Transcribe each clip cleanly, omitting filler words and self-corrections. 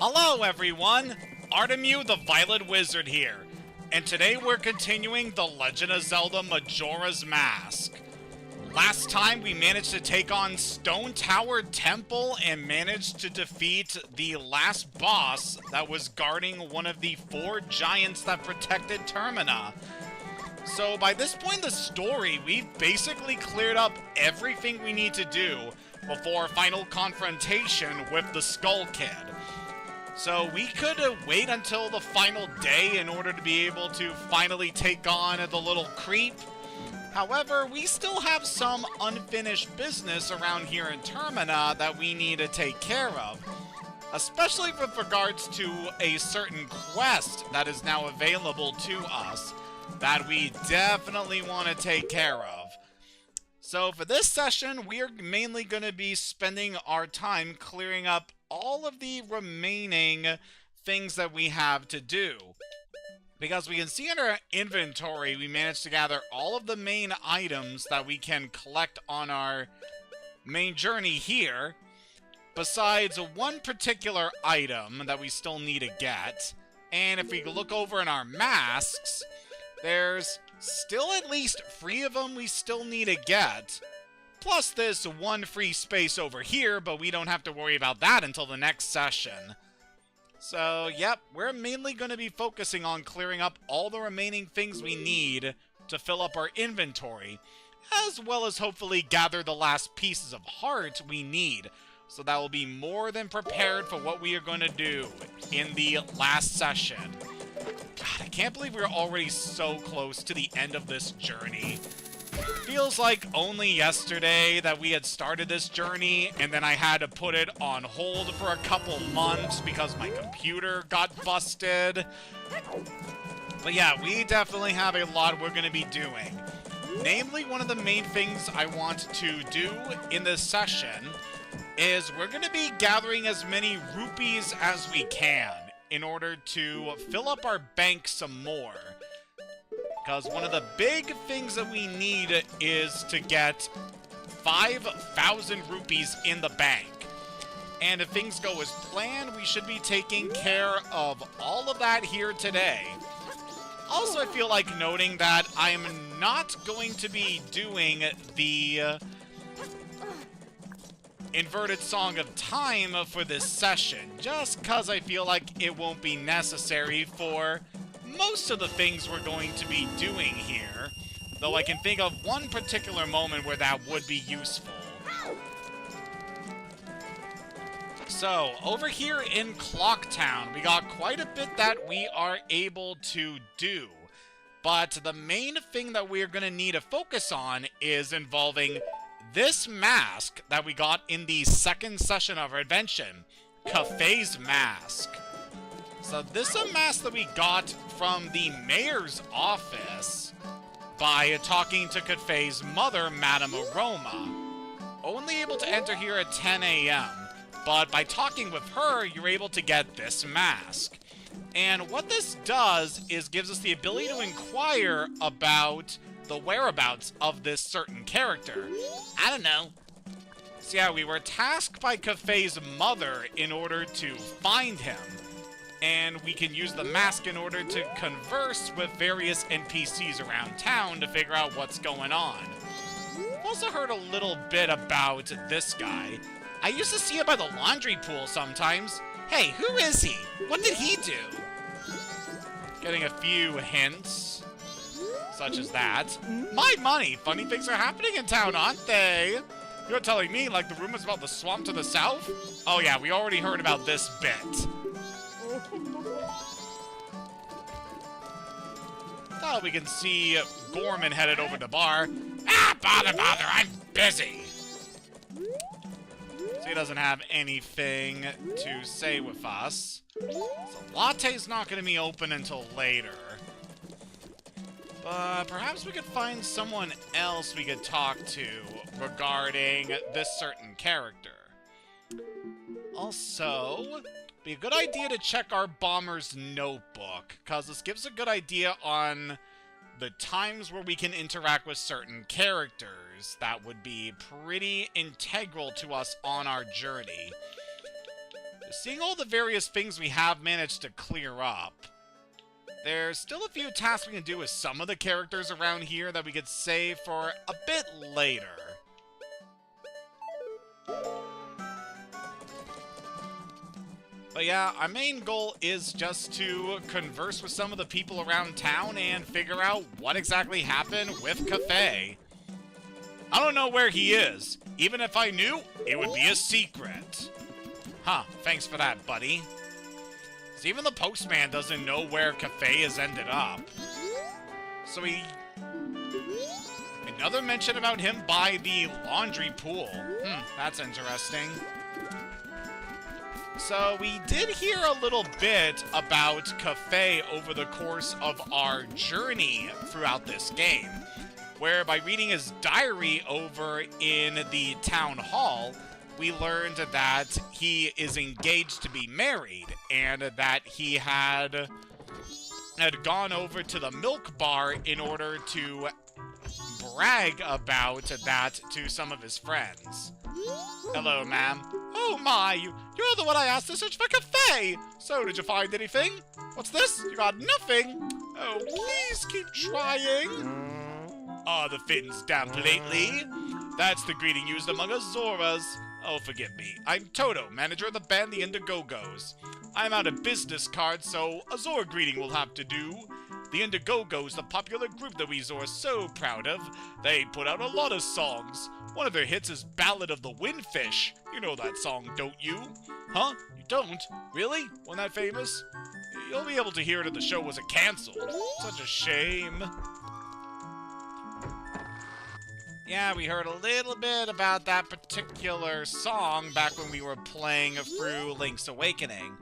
Hello everyone! Artemu the Violet Wizard here, and today we're continuing The Legend of Zelda Majora's Mask. Last time we managed to take on Stone Tower Temple and managed to defeat the last boss that was guarding one of the 4 giants that protected Termina. So by this point in the story, we've basically cleared up everything we need to do before our final confrontation with the Skull Kid. So we could wait until the final day in order to be able to finally take on the little creep. However, we still have some unfinished business around here in Termina that we need to take care of. Especially with regards to a certain quest that is now available to us that we definitely want to take care of. So for this session, we are mainly going to be spending our time clearing up all of the remaining things that we have to do. Because we can see in our inventory, we managed to gather all of the main items that we can collect on our main journey here, besides one particular item that we still need to get. And if we look over in our masks, there's still at least 3 of them we still need to get. Plus this one free space over here, but we don't have to worry about that until the next session. So, yep, we're mainly going to be focusing on clearing up all the remaining things we need to fill up our inventory, as well as hopefully gather the last pieces of heart we need. So that will be more than prepared for what we are going to do in the last session. God, I can't believe we're already so close to the end of this journey. Feels like only yesterday that we had started this journey, and then I had to put it on hold for a couple months because my computer got busted. But yeah, we definitely have a lot we're going to be doing. Namely, one of the main things I want to do in this session is we're going to be gathering as many rupees as we can in order to fill up our bank some more. Because one of the big things that we need is to get 5,000 rupees in the bank. And if things go as planned, we should be taking care of all of that here today. Also, I feel like noting that I am not going to be doing the inverted Song of Time for this session, just because I feel like it won't be necessary for most of the things we're going to be doing here, though I can think of one particular moment where that would be useful. So, over here in Clocktown, we got quite a bit that we are able to do, but the main thing that we're going to need to focus on is involving this mask that we got in the second session of our adventure, Kafei's Mask. So this is a mask that we got from the mayor's office by talking to Kafei's mother, Madame Aroma. Only able to enter here at 10 a.m., but by talking with her, you're able to get this mask. And what this does is gives us the ability to inquire about the whereabouts of this certain character. I don't know. So yeah, we were tasked by Kafei's mother in order to find him. And we can use the mask in order to converse with various NPCs around town to figure out what's going on. I've also heard a little bit about this guy. I used to see him by the laundry pool sometimes. Hey, who is he? What did he do? Getting a few hints, such as that. My money! Funny things are happening in town, aren't they? You're telling me, like, the rumors about the swamp to the south? Oh yeah, we already heard about this bit. Oh, we can see Gorman headed over to the bar. Ah, bother, I'm busy. So he doesn't have anything to say with us. So Latte's not going to be open until later. But perhaps we could find someone else we could talk to regarding this certain character. Also, be a good idea to check our bomber's notebook, because this gives a good idea on the times where we can interact with certain characters that would be pretty integral to us on our journey. Seeing all the various things we have managed to clear up, there's still a few tasks we can do with some of the characters around here that we could save for a bit later. But yeah, our main goal is just to converse with some of the people around town and figure out what exactly happened with Cafe. I don't know where he is. Even if I knew, it would be a secret. Huh, thanks for that, buddy. So even the postman doesn't know where Cafe has ended up. So another mention about him by the laundry pool. That's interesting. So we did hear a little bit about Cafe over the course of our journey throughout this game, where by reading his diary over in the town hall, we learned that he is engaged to be married, and that he had gone over to the milk bar in order to brag about that to some of his friends. Hello, ma'am. Oh my, you're the one I asked to search for Cafe! So, did you find anything? What's this? You got nothing? Oh, please keep trying. Are the fins damp lately? That's the greeting used among Azoras. Oh, forgive me. I'm Toto, manager of the band The Indigogos. I'm out of business cards, so a Zora greeting will have to do. The Indigogos, the popular group that we are so proud of. They put out a lot of songs. One of their hits is Ballad of the Windfish. You know that song, don't you? Huh? You don't? Really? Wasn't that famous? You'll be able to hear it if the show wasn't cancelled. Such a shame. Yeah, we heard a little bit about that particular song back when we were playing through Link's Awakening.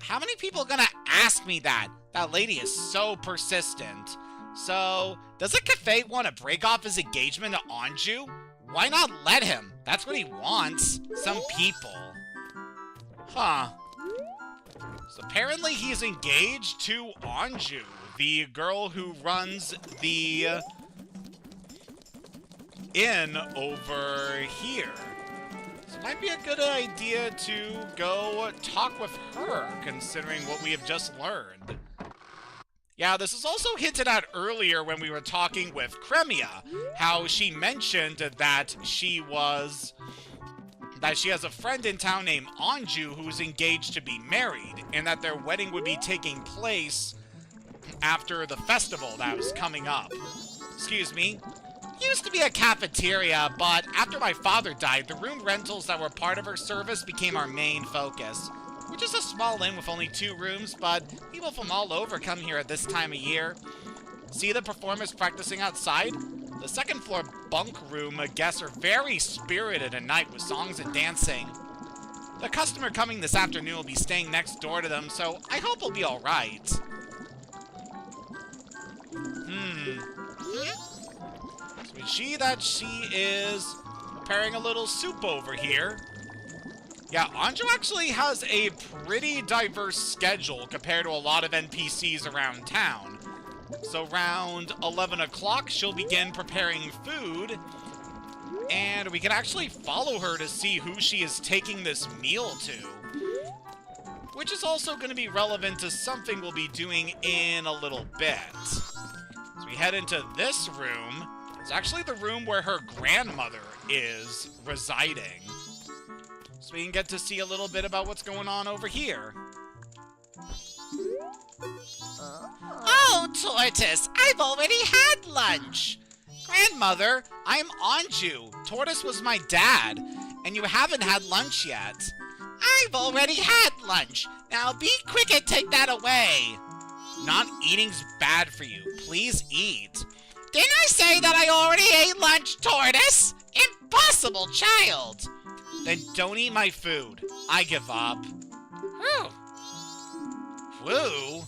How many people are gonna ask me that? That lady is so persistent. So, doesn't Cafe want to break off his engagement to Anju? Why not let him? That's what he wants. Some people. Huh. So apparently he's engaged to Anju, the girl who runs the inn over here. So it might be a good idea to go talk with her, considering what we have just learned. Yeah, this is also hinted at earlier when we were talking with Cremia, how she mentioned that she has a friend in town named Anju who's engaged to be married, and that their wedding would be taking place after the festival that was coming up. Excuse me. Used to be a cafeteria, but after my father died, the room rentals that were part of her service became our main focus. We're just a small inn with only 2 rooms, but people from all over come here at this time of year. See the performers practicing outside? The second floor bunk room guests are very spirited at night with songs and dancing. The customer coming this afternoon will be staying next door to them, so I hope he'll be alright. So we see that she is preparing a little soup over here. Yeah, Anju actually has a pretty diverse schedule compared to a lot of NPCs around town. So around 11 o'clock, she'll begin preparing food, and we can actually follow her to see who she is taking this meal to, which is also going to be relevant to something we'll be doing in a little bit. So we head into this room. It's actually the room where her grandmother is residing. So we can get to see a little bit about what's going on over here. Oh, Tortoise, I've already had lunch. Grandmother, I'm Anju. Tortoise was my dad, and you haven't had lunch yet. I've already had lunch. Now be quick and take that away. Not eating's bad for you. Please eat. Didn't I say that I already ate lunch, Tortoise? Impossible, child. Then don't eat my food. I give up. Whew. Woo?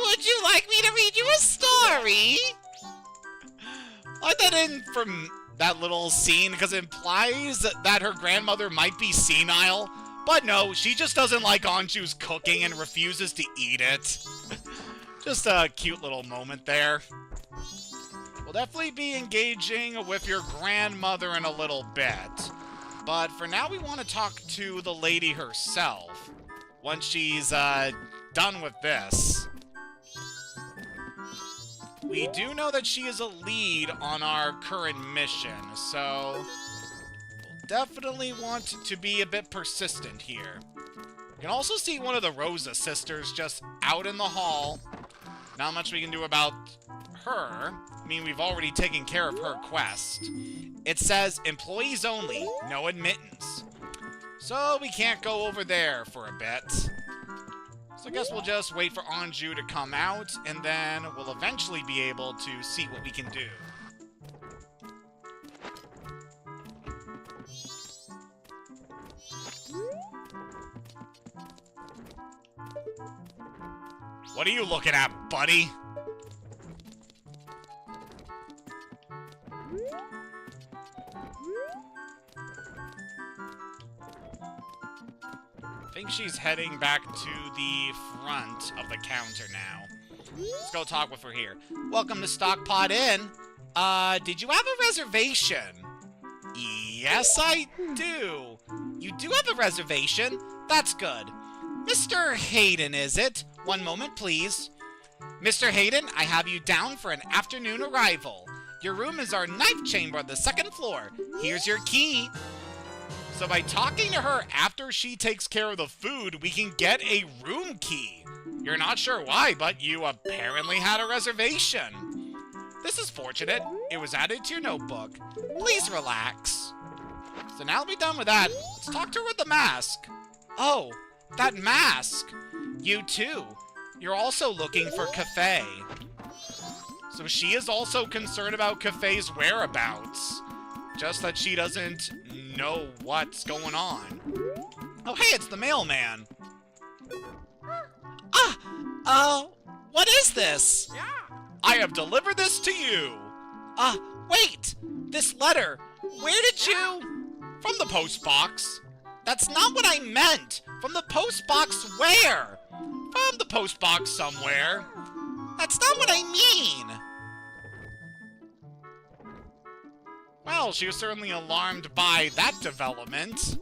Would you like me to read you a story? I let that in from that little scene because it implies that her grandmother might be senile. But no, she just doesn't like Anju's cooking and refuses to eat it. Just a cute little moment there. We'll definitely be engaging with your grandmother in a little bit. But for now, we want to talk to the lady herself. Once she's done with this. We do know that she is a lead on our current mission, so we'll definitely want to be a bit persistent here. You can also see one of the Rosa sisters just out in the hall. Not much we can do about her. I mean, we've already taken care of her quest. It says, employees only, no admittance. So we can't go over there for a bit. So I guess we'll just wait for Anju to come out, and then we'll eventually be able to see what we can do. What are you looking at, buddy? I think she's heading back to the front of the counter now. Let's go talk with her here. Welcome to Stockpot Inn. Did you have a reservation? Yes, I do. You do have a reservation? That's good. Mr. Hayden, is it? One moment, please. Mr. Hayden, I have you down for an afternoon arrival. Your room is our knife chamber on the 2nd floor. Here's your key. So by talking to her after she takes care of the food, we can get a room key. You're not sure why, but you apparently had a reservation. This is fortunate. It was added to your notebook. Please relax. So now that we're done with that, let's talk to her with the mask. Oh, that mask. You too. You're also looking for Cafe. So she is also concerned about Cafe's whereabouts. Just that she doesn't know what's going on. Oh, hey, it's the mailman. What is this? I have delivered this to you. Wait, this letter, where did you... From the post box. That's not what I meant. From the post box where? From the post box somewhere. That's not what I mean. Well, she was certainly alarmed by that development.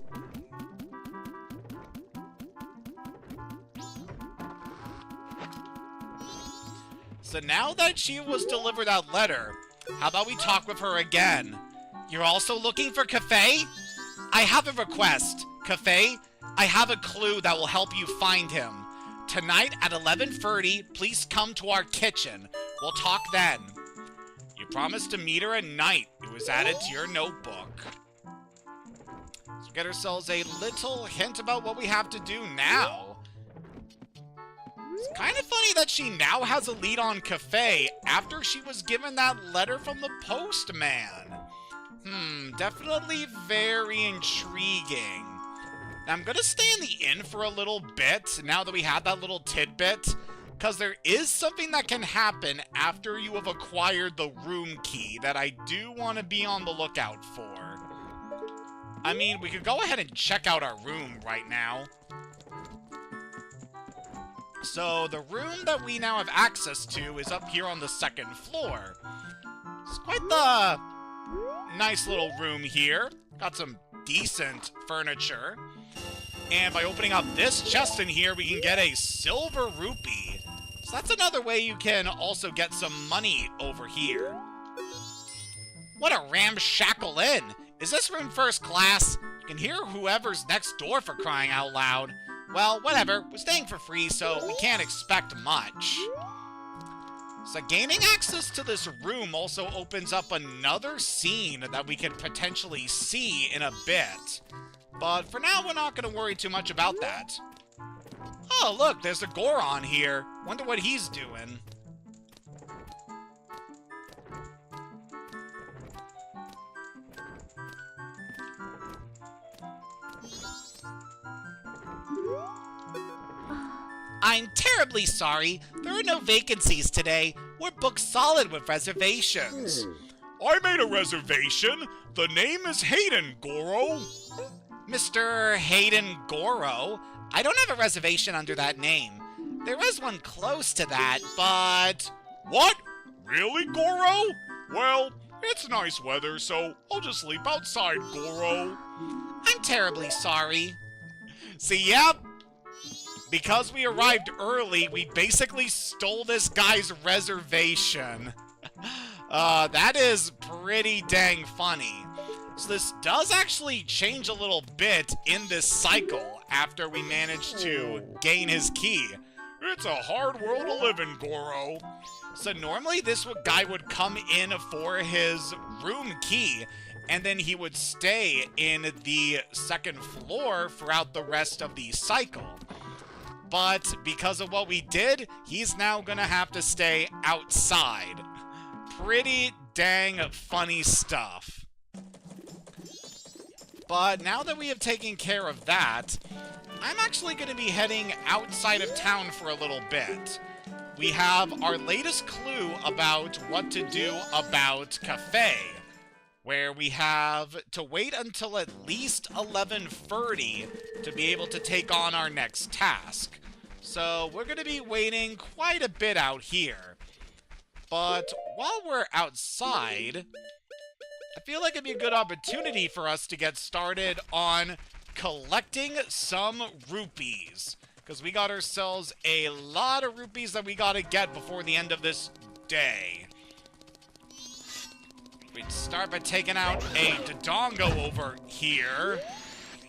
So now that she was delivered that letter, how about we talk with her again? You're also looking for Cafe? I have a request. Cafe, I have a clue that will help you find him. Tonight at 11:30, please come to our kitchen. We'll talk then. You promised to meet her at night. It was added to your notebook. Let's get ourselves a little hint about what we have to do now. It's kind of funny that she now has a lead on Cafe after she was given that letter from the postman. Definitely very intriguing. Now, I'm gonna stay in the inn for a little bit, now that we had that little tidbit, because there is something that can happen after you have acquired the room key that I do want to be on the lookout for. I mean, we could go ahead and check out our room right now. So, the room that we now have access to is up here on the 2nd floor. It's quite the nice little room here. Got some decent furniture. And by opening up this chest in here, we can get a silver rupee. So that's another way you can also get some money over here. What a ramshackle inn. Is this room first class? You can hear whoever's next door for crying out loud. Well, whatever. We're staying for free, so we can't expect much. So gaining access to this room also opens up another scene that we could potentially see in a bit. But for now, we're not going to worry too much about that. Oh, look, there's a Goron here. Wonder what he's doing. I'm terribly sorry. There are no vacancies today. We're booked solid with reservations. I made a reservation. The name is Hayden, Goro. Mr. Hayden Goro? I don't have a reservation under that name. There is one close to that, but... What? Really, Goro? Well, It's nice weather, so I'll just sleep outside, Goro. I'm terribly sorry. See, yep. Because we arrived early, we basically stole this guy's reservation. That is pretty dang funny. So this does actually change a little bit in this cycle after we manage to gain his key. It's a hard world to live in, Goro. So normally this guy would come in for his room key, and then he would stay in the second floor throughout the rest of the cycle. But because of what we did, he's now gonna have to stay outside. Pretty dang funny stuff. But now that we have taken care of that, I'm actually going to be heading outside of town for a little bit. We have our latest clue about what to do about Cafe, where we have to wait until at least 11:30 to be able to take on our next task. So we're going to be waiting quite a bit out here. But while we're outside, I feel like it'd be a good opportunity for us to get started on collecting some rupees. Because we got ourselves a lot of rupees that we gotta get before the end of this day. We'd start by taking out a Dodongo over here.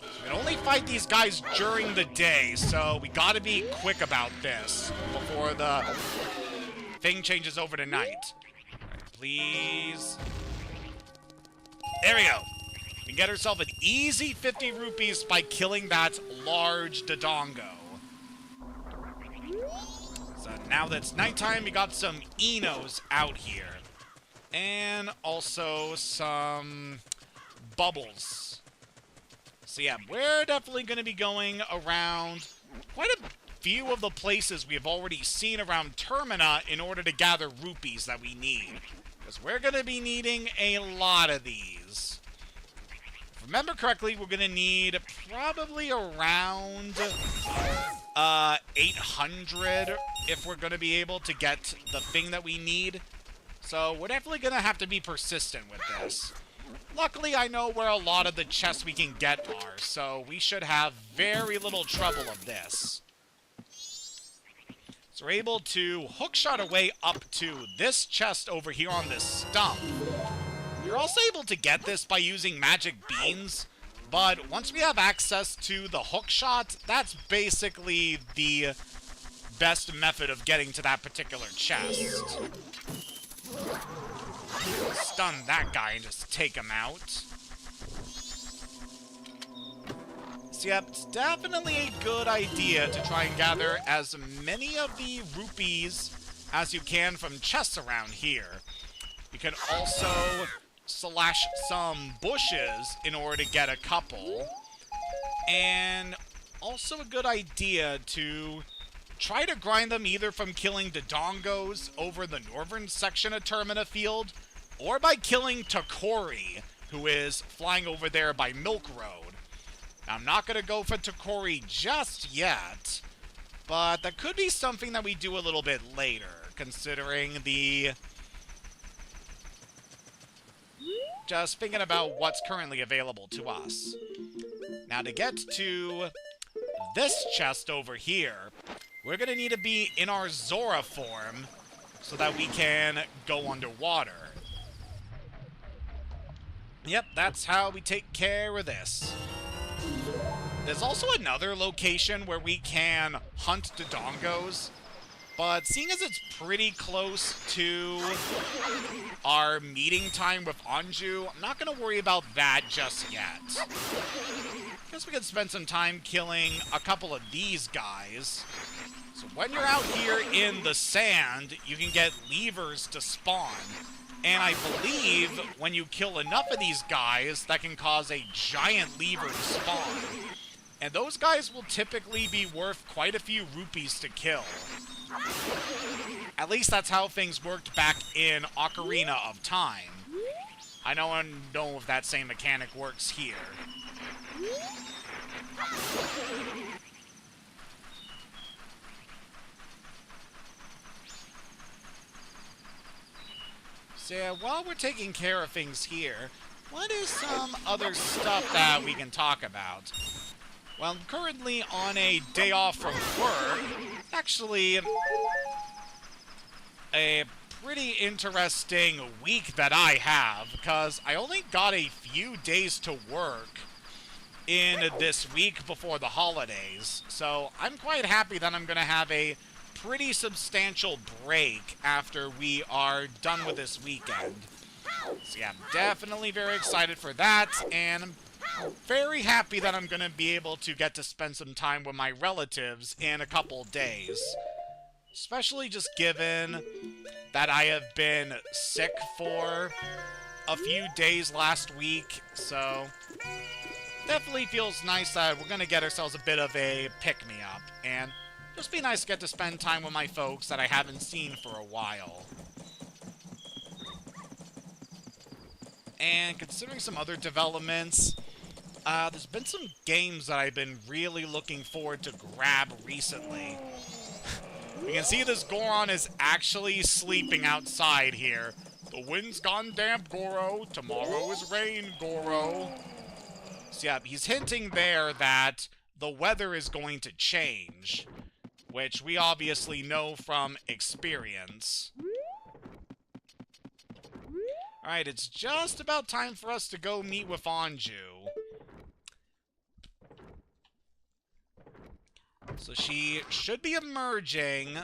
We can only fight these guys during the day, so we gotta be quick about this before the thing changes over to night. Alright, please. There we go. We can get ourselves an easy 50 rupees by killing that large Dodongo. So now that it's nighttime, we got some Enos out here. And also some bubbles. So yeah, we're definitely going to be going around quite a few of the places we have already seen around Termina in order to gather rupees that we need. Because we're going to be needing a lot of these. If I remember correctly, we're going to need probably around 800 if we're going to be able to get the thing that we need. So we're definitely going to have to be persistent with this. Luckily, I know where a lot of the chests we can get are, so we should have very little trouble of this. So we're able to hookshot our way up to this chest over here on this stump. You're also able to get this by using magic beans, but once we have access to the hookshot, that's basically the best method of getting to that particular chest. Stun that guy and just take him out. So yep, it's definitely a good idea to try and gather as many of the rupees as you can from chests around here. You can also slash some bushes in order to get a couple. And also a good idea to try to grind them either from killing Dodongos over the northern section of Termina Field, or by killing Takori, who is flying over there by Milk Road. Now, I'm not going to go for Takori just yet, but that could be something that we do a little bit later, considering the... Just thinking about what's currently available to us. Now, to get to this chest over here, we're going to need to be in our Zora form so that we can go underwater. Yep, that's how we take care of this. There's also another location where we can hunt Dodongos, but seeing as it's pretty close to our meeting time with Anju, I'm not going to worry about that just yet. Guess we could spend some time killing a couple of these guys. So when you're out here in the sand, you can get levers to spawn. And I believe when you kill enough of these guys, that can cause a giant lever to spawn. And those guys will typically be worth quite a few rupees to kill. At least that's how things worked back in Ocarina of Time. I don't know if that same mechanic works here. So yeah, while we're taking care of things here, what is some other stuff that we can talk about? Well, I'm currently on a day off from work. Actually, a pretty interesting week that I have, because I only got a few days to work in this week before the holidays. So I'm quite happy that I'm going to have a pretty substantial break after we are done with this weekend. So yeah, I'm definitely very excited for that, and I'm very happy that I'm going to be able to get to spend some time with my relatives in a couple days. Especially just given that I have been sick for a few days last week, so definitely feels nice that we're going to get ourselves a bit of a pick-me-up, and just be nice to get to spend time with my folks that I haven't seen for a while. And considering some other developments, there's been some games that I've been really looking forward to grab recently. You can see this Goron is actually sleeping outside here. The wind's gone damp, Goro. Tomorrow is rain, Goro. So yeah, he's hinting there that the weather is going to change, which we obviously know from experience. Alright, it's just about time for us to go meet with Anju. So she should be emerging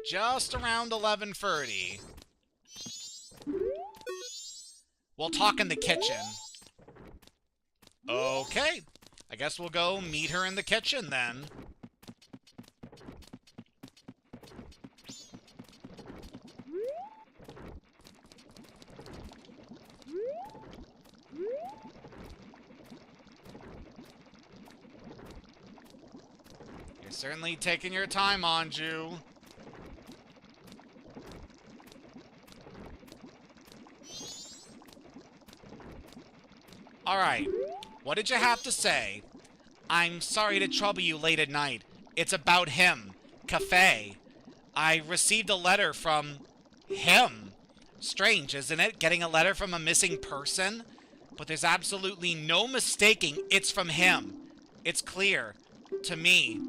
just around 11:30. We'll talk in the kitchen. Okay, I guess we'll go meet her in the kitchen then. You're certainly taking your time, Anju. Alright, what did you have to say? I'm sorry to trouble you late at night. It's about him. Cafe. I received a letter from him. Strange, isn't it? Getting a letter from a missing person? But there's absolutely no mistaking it's from him. It's clear. To me.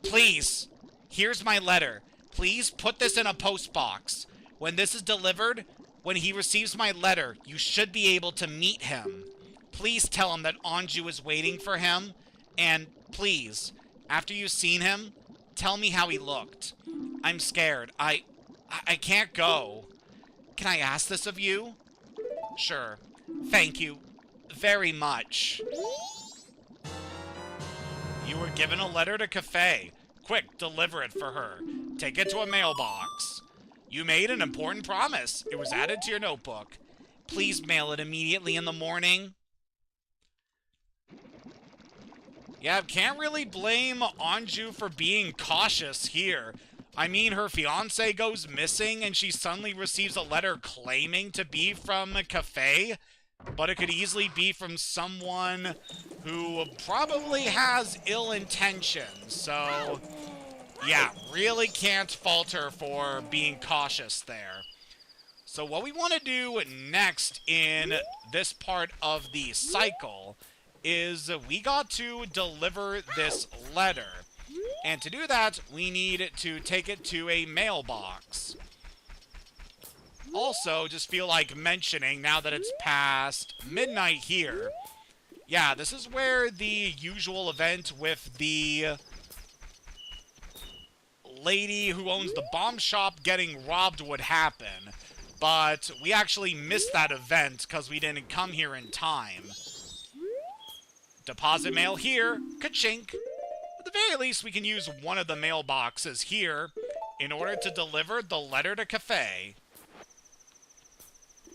Please, here's my letter. Please put this in a post box. When this is delivered, when he receives my letter, you should be able to meet him. Please tell him that Anju is waiting for him, and please, after you've seen him, tell me how he looked. I'm scared. I can't go. Can I ask this of you? Sure. Thank you very much. You were given a letter to Cafe. Quick, deliver it for her. Take it to a mailbox. You made an important promise. It was added to your notebook. Please mail it immediately in the morning. Yeah, can't really blame Anju for being cautious here. I mean, her fiancé goes missing and she suddenly receives a letter claiming to be from a cafe, but it could easily be from someone who probably has ill intentions. So, yeah, really can't fault her for being cautious there. So what we want to do next in this part of the cycle is we got to deliver this letter. And to do that, we need to take it to a mailbox. Also, just feel like mentioning, now that it's past midnight here, yeah, this is where the usual event with the lady who owns the bomb shop getting robbed would happen. But we actually missed that event because we didn't come here in time. Deposit mail here. Ka-chink. At the very least, we can use one of the mailboxes here in order to deliver the letter to Cafe.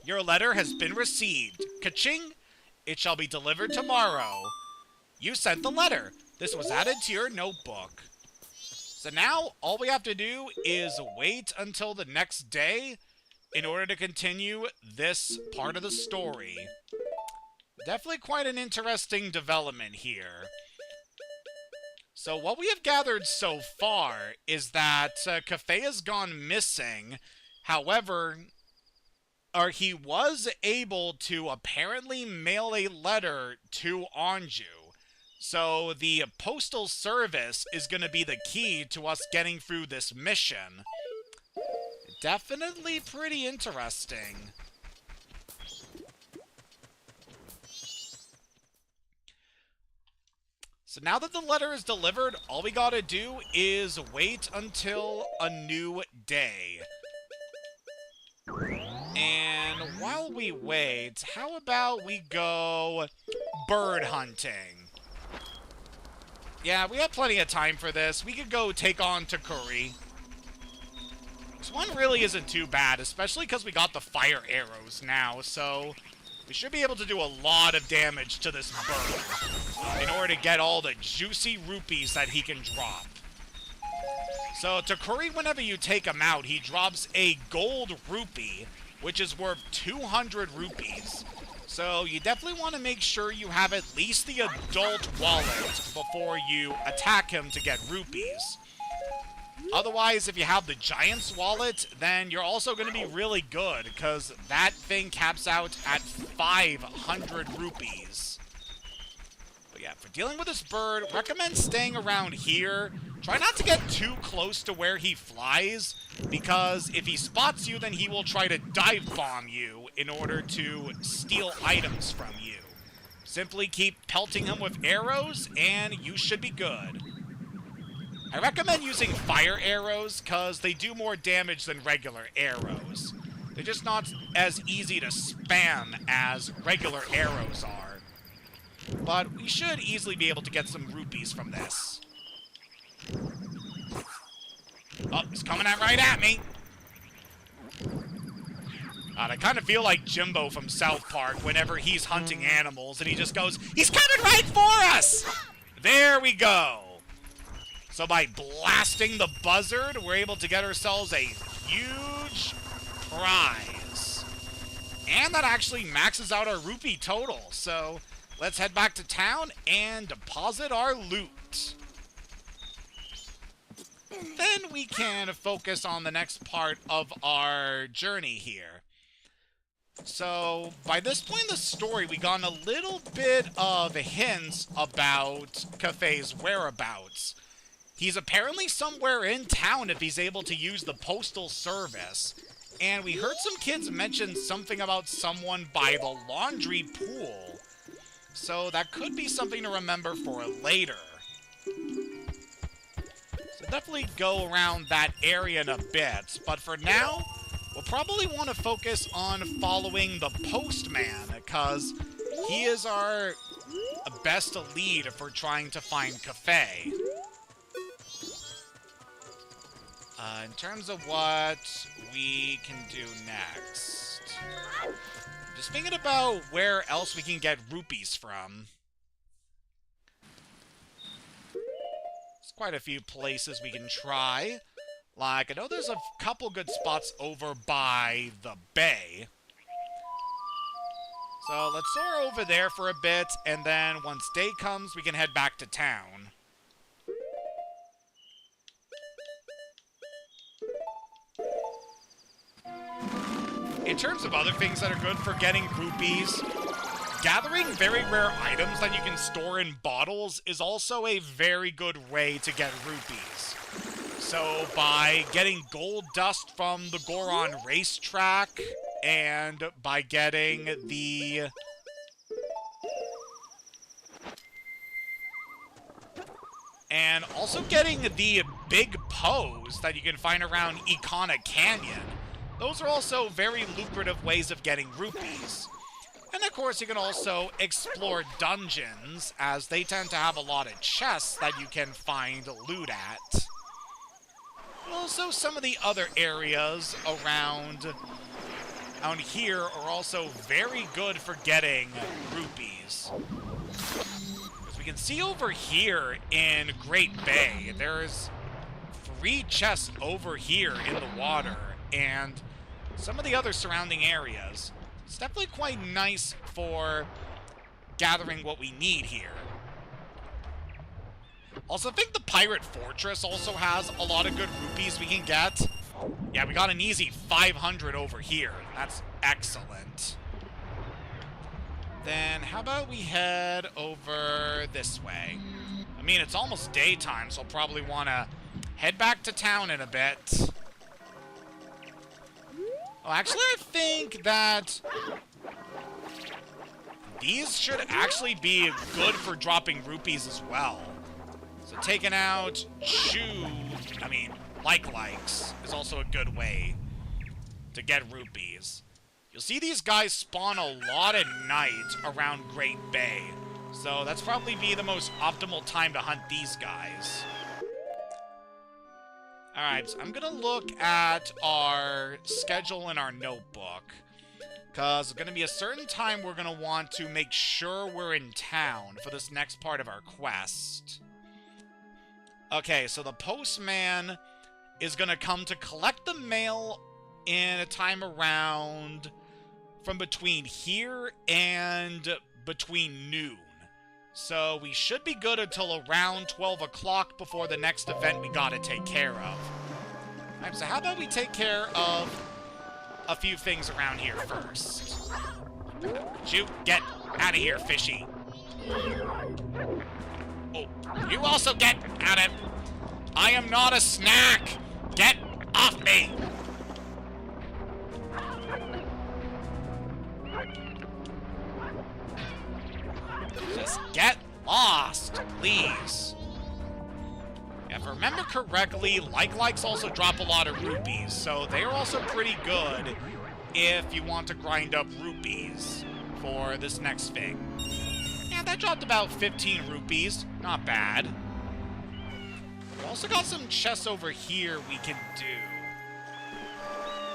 Your letter has been received. Ka-ching. It shall be delivered tomorrow. You sent the letter. This was added to your notebook. So now, all we have to do is wait until the next day in order to continue this part of the story. Definitely quite an interesting development here. So what we have gathered so far is that Cafe has gone missing. However, or he was able to apparently mail a letter to Anju. So the postal service is going to be the key to us getting through this mission. Definitely pretty interesting. So now that the letter is delivered, all we gotta do is wait until a new day. And while we wait, how about we go bird hunting? Yeah, we have plenty of time for this. We could go take on Takuri. This one really isn't too bad, especially because we got the fire arrows now, so we should be able to do a lot of damage to this bird in order to get all the juicy rupees that he can drop. So Takuri, whenever you take him out, he drops a gold rupee, which is worth 200 rupees. So you definitely want to make sure you have at least the adult wallet before you attack him to get rupees. Otherwise, if you have the Giant's wallet, then you're also going to be really good, because that thing caps out at 500 rupees. But yeah, for dealing with this bird, recommend staying around here. Try not to get too close to where he flies, because if he spots you, then he will try to dive bomb you in order to steal items from you. Simply keep pelting him with arrows, and you should be good. I recommend using fire arrows, because they do more damage than regular arrows. They're just not as easy to spam as regular arrows are. But we should easily be able to get some rupees from this. Oh, he's coming right at me! God, I kind of feel like Jimbo from South Park whenever he's hunting animals, and he just goes, "He's coming right for us!" There we go! So by blasting the buzzard, we're able to get ourselves a huge prize. And that actually maxes out our rupee total. So let's head back to town and deposit our loot. Then we can focus on the next part of our journey here. So by this point in the story, we got a little bit of hints about Kafei's whereabouts. He's apparently somewhere in town if he's able to use the postal service. And we heard some kids mention something about someone by the laundry pool. So that could be something to remember for later. So definitely go around that area in a bit. But for now, we'll probably want to focus on following the postman, because he is our best lead if we're trying to find Kafei. In terms of what we can do next, just thinking about where else we can get rupees from. There's quite a few places we can try. Like, I know there's a couple good spots over by the bay. So let's soar over there for a bit, and then once day comes, we can head back to town. In terms of other things that are good for getting rupees, gathering very rare items that you can store in bottles is also a very good way to get rupees. So by getting gold dust from the Goron racetrack, and by getting the and also getting the big pose that you can find around Ikana Canyon. Those are also very lucrative ways of getting rupees. And of course, you can also explore dungeons, as they tend to have a lot of chests that you can find loot at. Also, some of the other areas around here are also very good for getting rupees. As we can see over here in Great Bay, there's 3 chests over here in the water, and some of the other surrounding areas. It's definitely quite nice for gathering what we need here. Also, I think the Pirate Fortress also has a lot of good rupees we can get. Yeah, we got an easy 500 over here. That's excellent. Then how about we head over this way? I mean, it's almost daytime, so I'll probably want to head back to town in a bit. Oh, actually, I think that these should actually be good for dropping rupees as well. So taking out likes is also a good way to get rupees. You'll see these guys spawn a lot at night around Great Bay. So that's probably be the most optimal time to hunt these guys. Alright, so I'm gonna look at our schedule in our notebook. Because there's gonna be a certain time we're gonna want to make sure we're in town for this next part of our quest. Okay, so the postman is gonna come to collect the mail in a time around from between here and between noon. So we should be good until around 12 o'clock before the next event we gotta take care of. Alright, so how about we take care of a few things around here first. You get out of here, fishy. Oh, you also get out of... I am not a snack! Get off me! Just get lost, please. If I remember correctly, likes also drop a lot of rupees, so they are also pretty good if you want to grind up rupees for this next thing. Yeah, that dropped about 15 rupees. Not bad. We also got some chests over here we can do.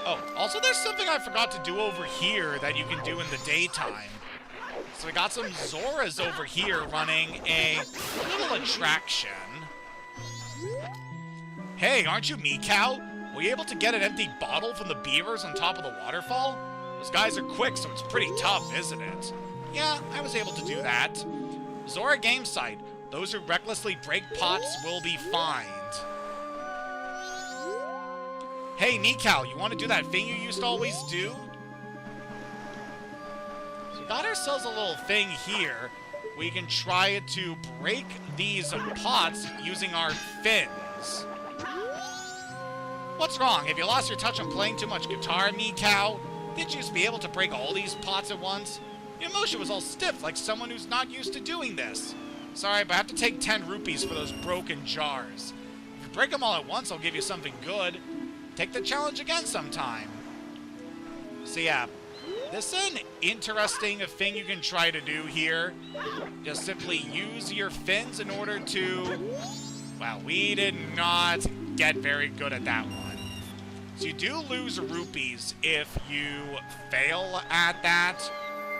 Oh, also there's something I forgot to do over here that you can do in the daytime. So we got some Zoras over here running a little attraction. Hey, aren't you Meow? Were you able to get an empty bottle from the beavers on top of the waterfall? Those guys are quick, so it's pretty tough, isn't it? Yeah, I was able to do that. Zora game site. Those who recklessly break pots will be fined. Hey, Meow, you want to do that thing you used to always do? So we got ourselves a little thing here. We can try to break these pots using our fins. What's wrong? Have you lost your touch on playing too much guitar, Meow? Didn't you used to be able to break all these pots at once? Your motion was all stiff, like someone who's not used to doing this. Sorry, but I have to take 10 rupees for those broken jars. If you break them all at once, I'll give you something good. Take the challenge again sometime. So yeah, this is an interesting thing you can try to do here. Just simply use your fins in order to... Well, we did not get very good at that one. So you do lose rupees if you fail at that,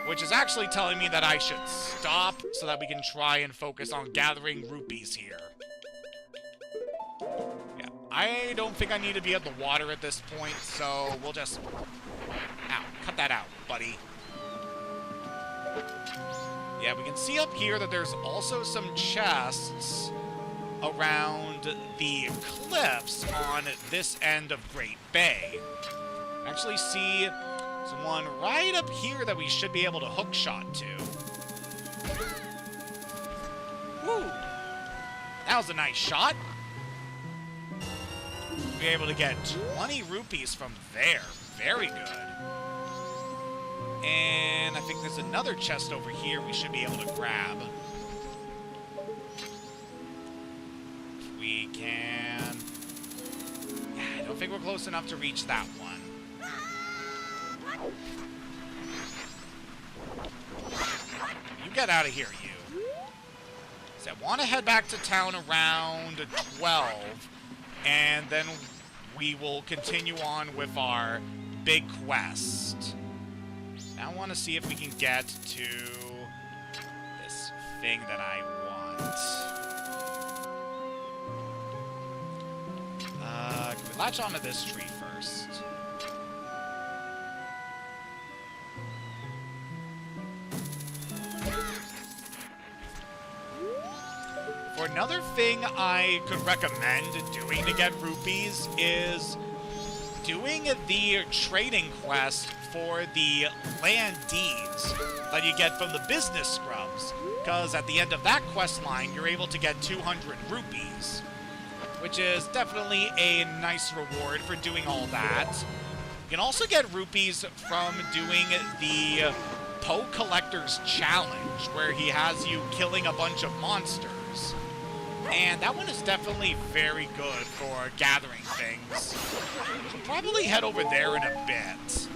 which is actually telling me that I should stop so that we can try and focus on gathering rupees here. Yeah, I don't think I need to be at the water at this point, so we'll just... Ow, cut that out, buddy. Yeah, we can see up here that there's also some chests around the cliffs on this end of Great Bay. Actually see someone right up here that we should be able to hookshot to. Woo! That was a nice shot. Be able to get 20 rupees from there. Very good. And I think there's another chest over here we should be able to grab. We can... Yeah, I don't think we're close enough to reach that one. You get out of here, you. So I want to head back to town around 12, and then we will continue on with our big quest. Now I want to see if we can get to this thing that I want. Can we latch onto this tree first? For another thing I could recommend doing to get rupees is doing the trading quest for the land deeds that you get from the business scrubs. Because at the end of that quest line, you're able to get 200 rupees, which is definitely a nice reward for doing all that. You can also get rupees from doing the Poe Collector's Challenge, where he has you killing a bunch of monsters. And that one is definitely very good for gathering things. We'll probably head over there in a bit.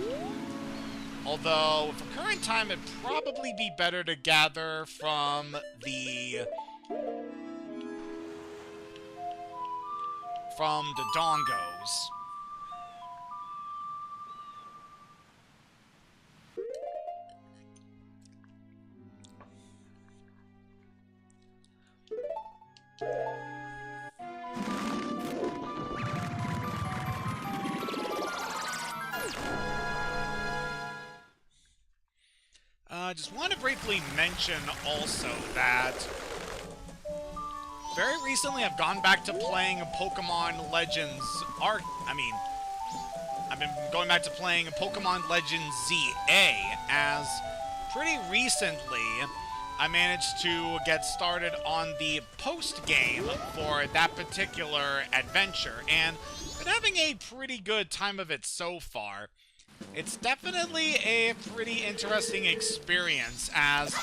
Although, for current time, it'd probably be better to gather from the dongos. Just want to briefly mention also that very recently I've gone back to playing Pokemon Legends I've been going back to playing Pokemon Legends ZA, as pretty recently I managed to get started on the post-game for that particular adventure, and been having a pretty good time of it so far. It's definitely a pretty interesting experience, as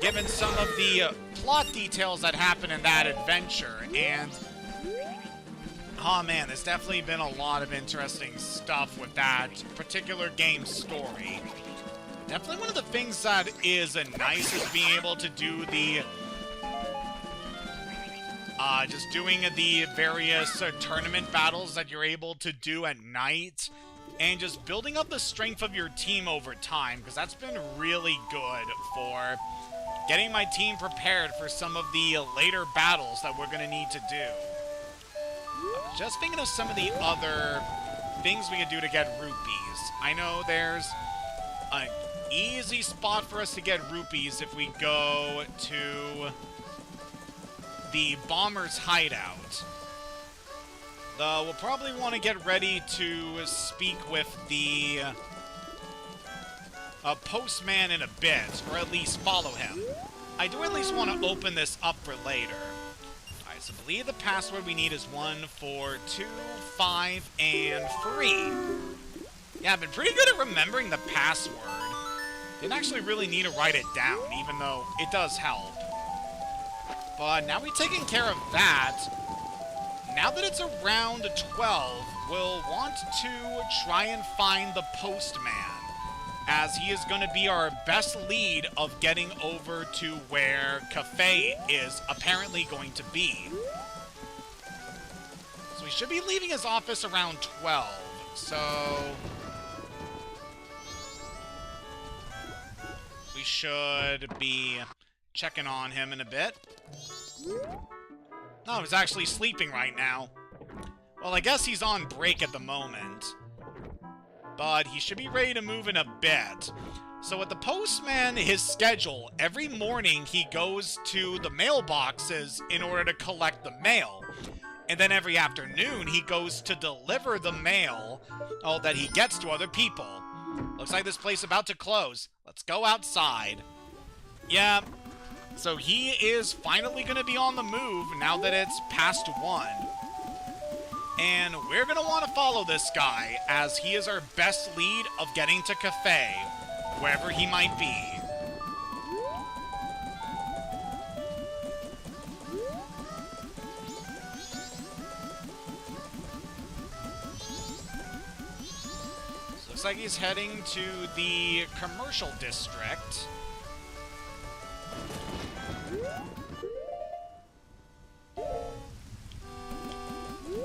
given some of the plot details that happen in that adventure, and oh man, there's definitely been a lot of interesting stuff with that particular game's story. Definitely one of the things that is nice is being able to do the just doing the various tournament battles that you're able to do at night, and just building up the strength of your team over time, because that's been really good for getting my team prepared for some of the later battles that we're going to need to do. Just thinking of some of the other things we could do to get rupees. I know there's an easy spot for us to get rupees if we go to the Bomber's Hideout. Though we'll probably want to get ready to speak with the postman in a bit, or at least follow him. I do at least want to open this up for later. Alright, so I believe the password we need is 1, 4, 2, 5, and 3. Yeah, I've been pretty good at remembering the password. Didn't actually really need to write it down, even though it does help. But now we've taken care of that. Now that it's around 12, we'll want to try and find the postman, as he is going to be our best lead of getting over to where Cafe is apparently going to be. So we should be leaving his office around 12, so we should be checking on him in a bit. No, he's actually sleeping right now. Well, I guess he's on break at the moment. But he should be ready to move in a bit. So with the postman, his schedule, every morning he goes to the mailboxes in order to collect the mail. And then every afternoon he goes to deliver the mail that he gets to other people. Looks like this place is about to close. Let's go outside. Yeah. So he is finally going to be on the move now that it's past 1. And we're going to want to follow this guy, as he is our best lead of getting to Cafe, wherever he might be. So looks like he's heading to the commercial district.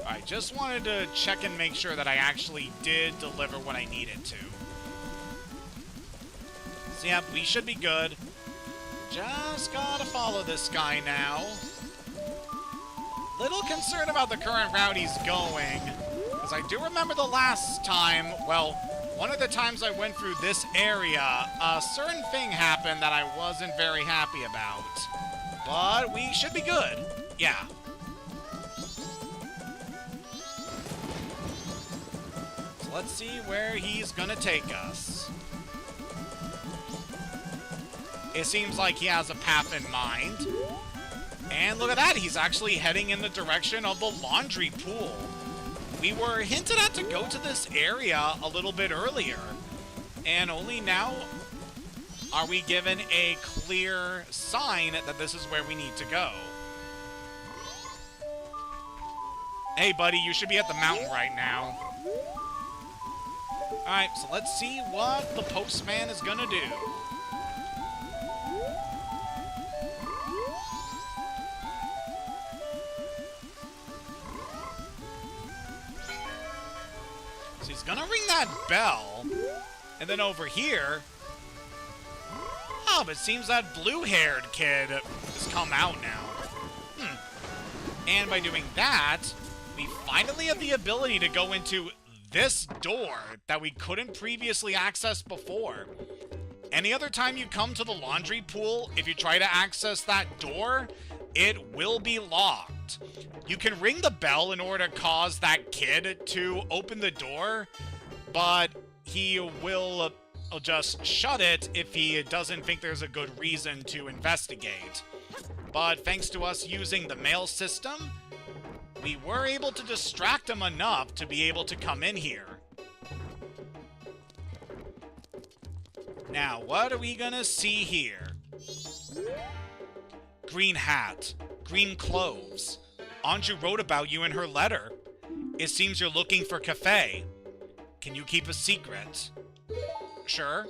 I just wanted to check and make sure that I actually did deliver what I needed to. So yeah, we should be good. Just gotta follow this guy now. Little concerned about the current route he's going, because I do remember the last time, well, one of the times I went through this area, a certain thing happened that I wasn't very happy about. But we should be good. Yeah. So let's see where he's gonna take us. It seems like he has a path in mind. And look at that, he's actually heading in the direction of the laundry pool. We were hinted at to go to this area a little bit earlier. And only now are we given a clear sign that this is where we need to go. Hey buddy, you should be at the mountain right now. Alright, so let's see what the postman is gonna do. So he's gonna ring that bell. And then over here... Oh, but it seems that blue-haired kid has come out now. And by doing that, we finally have the ability to go into this door that we couldn't previously access before. Any other time you come to the laundry pool, if you try to access that door, it will be locked. You can ring the bell in order to cause that kid to open the door, but he will just shut it if he doesn't think there's a good reason to investigate. But thanks to us using the mail system, we were able to distract him enough to be able to come in here. Now, what are we gonna see here? Green hat, green clothes. Anju wrote about you in her letter. It seems you're looking for cafe. Can you keep a secret? Sure.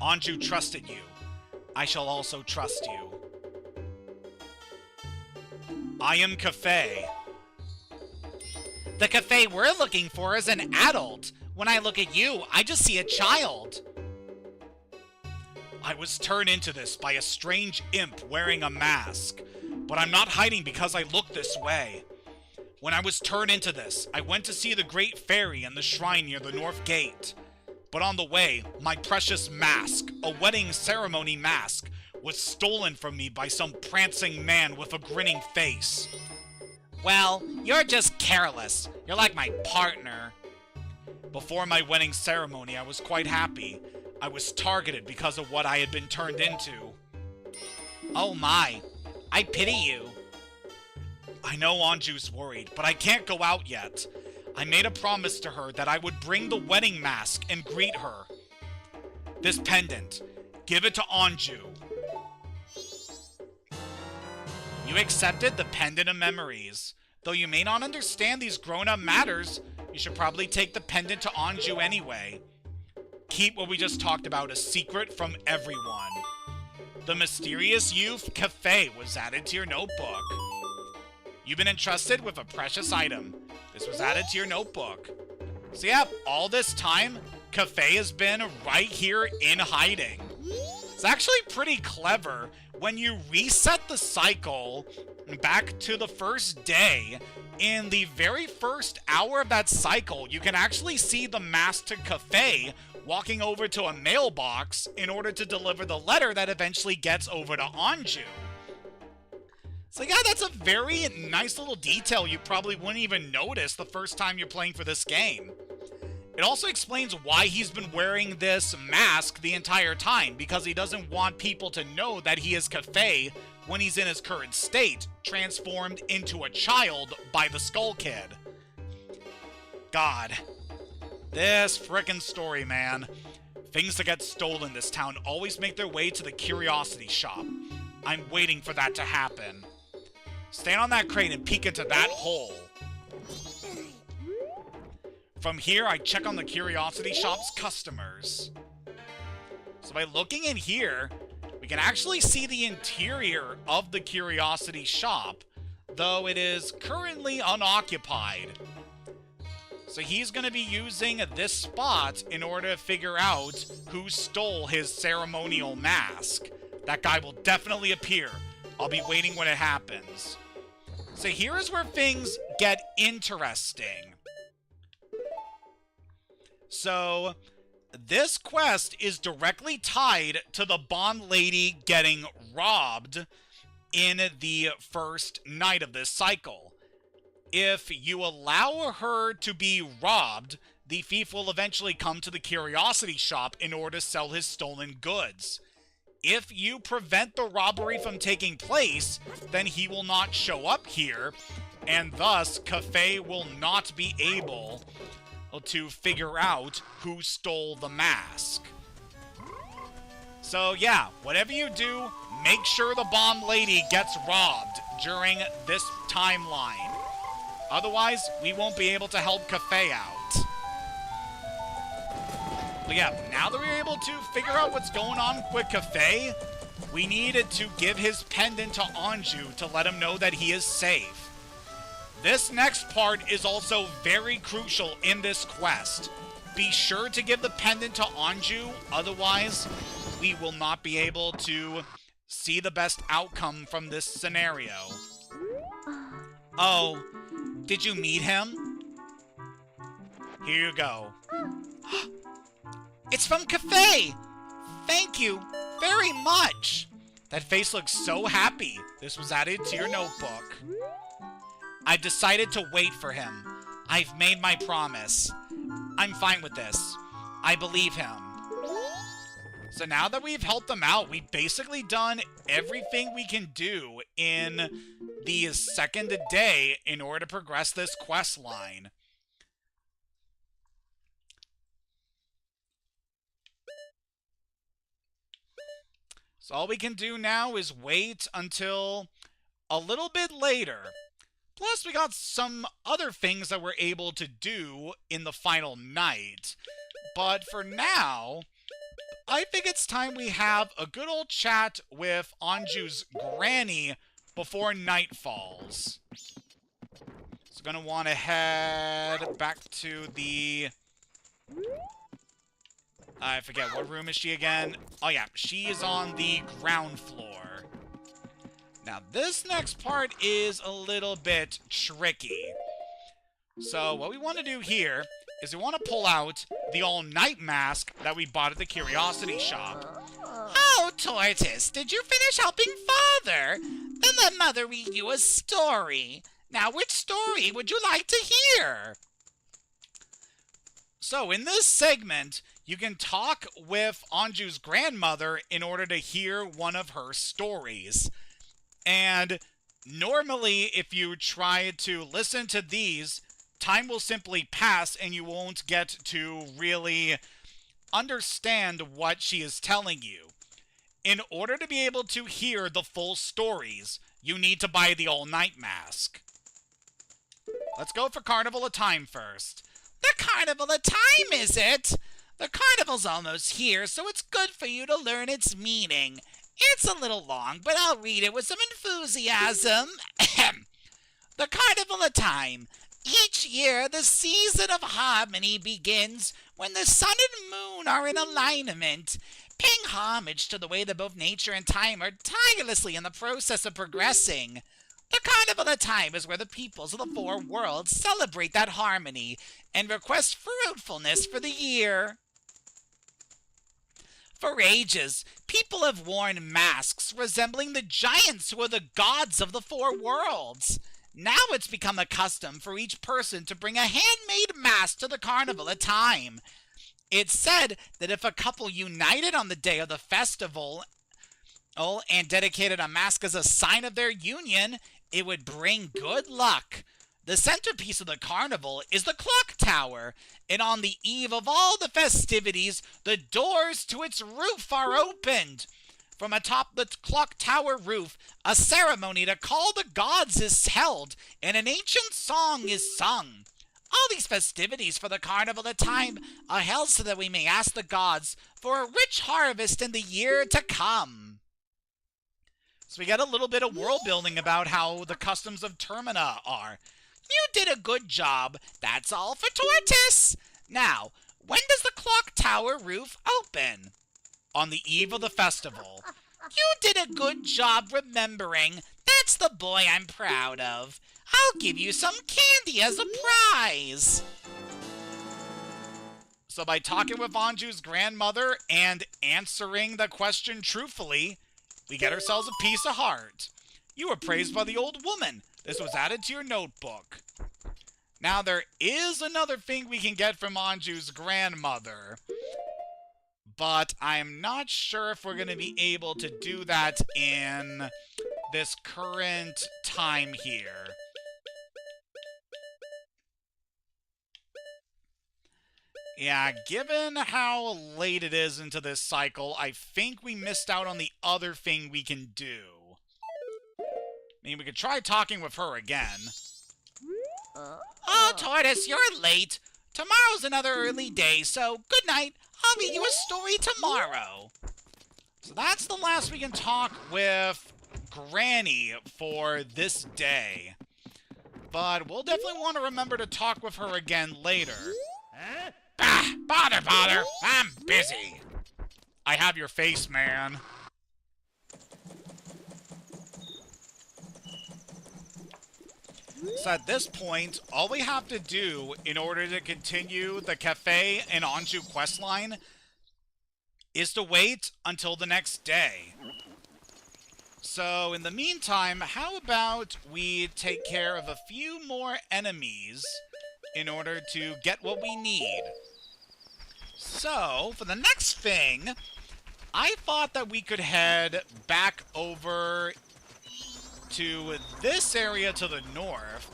Anju trusted you. I shall also trust you. I am Cafe. The cafe we're looking for is an adult. When I look at you, I just see a child. I was turned into this by a strange imp wearing a mask, but I'm not hiding because I look this way. When I was turned into this, I went to see the Great Fairy and the shrine near the North Gate. But on the way, my precious mask, a wedding ceremony mask, was stolen from me by some prancing man with a grinning face. Well, you're just careless. You're like my partner. Before my wedding ceremony, I was quite happy. I was targeted because of what I had been turned into. Oh my, I pity you. I know Anju's worried, but I can't go out yet. I made a promise to her that I would bring the wedding mask and greet her. This pendant, give it to Anju. You accepted the pendant of memories. Though you may not understand these grown-up matters, you should probably take the pendant to Anju anyway. Keep what we just talked about a secret from everyone. The mysterious youth Cafe was added to your notebook. You've been entrusted with a precious item. This was added to your notebook. So yeah, all this time, Cafe has been right here in hiding. It's actually pretty clever. When you reset the cycle back to the first day, in the very first hour of that cycle, you can actually see the masked Cafe walking over to a mailbox in order to deliver the letter that eventually gets over to Anju. So yeah, that's a very nice little detail you probably wouldn't even notice the first time you're playing for this game. It also explains why he's been wearing this mask the entire time, because he doesn't want people to know that he is Cafe when he's in his current state, transformed into a child by the Skull Kid. God. This frickin' story, man. Things that get stolen in this town always make their way to the curiosity shop. I'm waiting for that to happen. Stand on that crate and peek into that hole. From here, I check on the curiosity shop's customers. So by looking in here, we can actually see the interior of the curiosity shop, though it is currently unoccupied. So he's going to be using this spot in order to figure out who stole his ceremonial mask. That guy will definitely appear. I'll be waiting when it happens. So here is where things get interesting. So this quest is directly tied to the Bond Lady getting robbed in the first night of this cycle. If you allow her to be robbed, the thief will eventually come to the curiosity shop in order to sell his stolen goods. If you prevent the robbery from taking place, then he will not show up here, and thus Cafe will not be able to figure out who stole the mask. So yeah, whatever you do, make sure the bomb lady gets robbed during this timeline. Otherwise, we won't be able to help Cafe out. But yeah, now that we're able to figure out what's going on with Cafe, we needed to give his pendant to Anju to let him know that he is safe. This next part is also very crucial in this quest. Be sure to give the pendant to Anju, otherwise we will not be able to see the best outcome from this scenario. Oh, did you meet him? Here you go. It's from Cafe! Thank you very much! That face looks so happy. This was added to your notebook. I've decided to wait for him. I've made my promise. I'm fine with this. I believe him. So now that we've helped them out, we've basically done everything we can do in the second day in order to progress this quest line. So all we can do now is wait until a little bit later. Plus, we got some other things that we're able to do in the final night. But for now, I think it's time we have a good old chat with Anju's granny before night falls. So gonna want to head back to the... I forget, what room is she again? Oh yeah, she is on the ground floor. Now, this next part is a little bit tricky. So, what we want to do here is we want to pull out the all-night mask that we bought at the curiosity shop. Oh, Tortoise, did you finish helping Father? Then let Mother read you a story. Now, which story would you like to hear? So, in this segment, you can talk with Anju's grandmother in order to hear one of her stories. And normally, if you try to listen to these, time will simply pass and you won't get to really understand what she is telling you. In order to be able to hear the full stories, you need to buy the all-night mask. Let's go for Carnival of Time first. The Carnival of Time, is it? The carnival's almost here, so it's good for you to learn its meaning. It's a little long, but I'll read it with some enthusiasm. The Carnival of Time. Each year, the season of harmony begins when the sun and moon are in alignment, paying homage to the way that both nature and time are tirelessly in the process of progressing. The Carnival of Time is where the peoples of the four worlds celebrate that harmony and request fruitfulness for the year. For ages, people have worn masks resembling the giants who are the gods of the four worlds. Now it's become a custom for each person to bring a handmade mask to the Carnival of Time. It's said that if a couple united on the day of the festival and dedicated a mask as a sign of their union, it would bring good luck. The centerpiece of the carnival is the clock tower, and on the eve of all the festivities, the doors to its roof are opened. From atop the clock tower roof, a ceremony to call the gods is held, and an ancient song is sung. All these festivities for the Carnival of Time are held so that we may ask the gods for a rich harvest in the year to come. So we get a little bit of world building about how the customs of Termina are. You did a good job. That's all for Tortoise. Now, when does the clock tower roof open? On the eve of the festival. You did a good job remembering. That's the boy I'm proud of. I'll give you some candy as a prize. So by talking with Anju's grandmother and answering the question truthfully, we get ourselves a piece of heart. You were praised by the old woman. This was added to your notebook. Now, there is another thing we can get from Anju's grandmother, but I'm not sure if we're going to be able to do that in this current time here. Yeah, given how late it is into this cycle, I think we missed out on the other thing we can do. I mean, we could try talking with her again. Oh, Tortoise, you're late. Tomorrow's another early day, so good night. I'll read you a story tomorrow. So that's the last we can talk with Granny for this day. But we'll definitely want to remember to talk with her again later. Ah, bother. I'm busy. I have your face, man. So at this point, all we have to do in order to continue the Cafe and Anju questline is to wait until the next day. So in the meantime, how about we take care of a few more enemies in order to get what we need? So, for the next thing, I thought that we could head back over to this area to the north,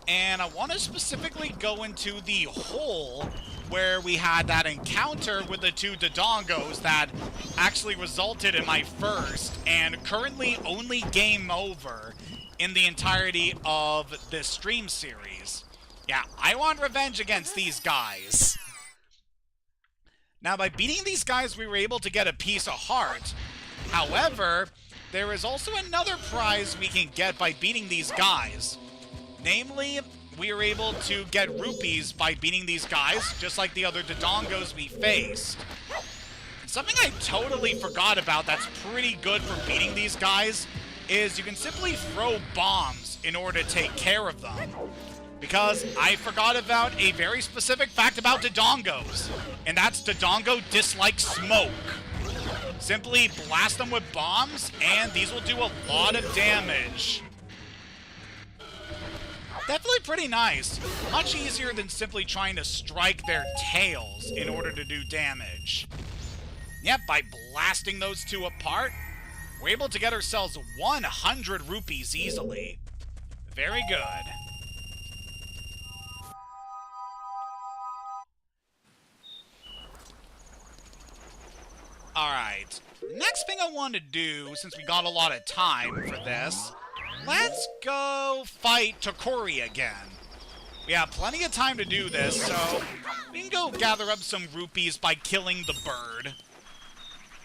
and I want to specifically go into the hole where we had that encounter with the two Dodongos that actually resulted in my first and currently only game over in the entirety of this stream series. Yeah, I want revenge against these guys. Now, by beating these guys, we were able to get a piece of heart. However, there is also another prize we can get by beating these guys. Namely, we are able to get rupees by beating these guys, just like the other Dodongos we faced. Something I totally forgot about that's pretty good for beating these guys is you can simply throw bombs in order to take care of them. Because I forgot about a very specific fact about Dodongos, and that's Dodongo dislike smoke. Simply blast them with bombs, and these will do a lot of damage. Definitely pretty nice. Much easier than simply trying to strike their tails in order to do damage. Yep, by blasting those two apart, we're able to get ourselves 100 rupees easily. Very good. Alright, next thing I want to do, since we got a lot of time for this, let's go fight Takuri again. We have plenty of time to do this, so we can go gather up some rupees by killing the bird.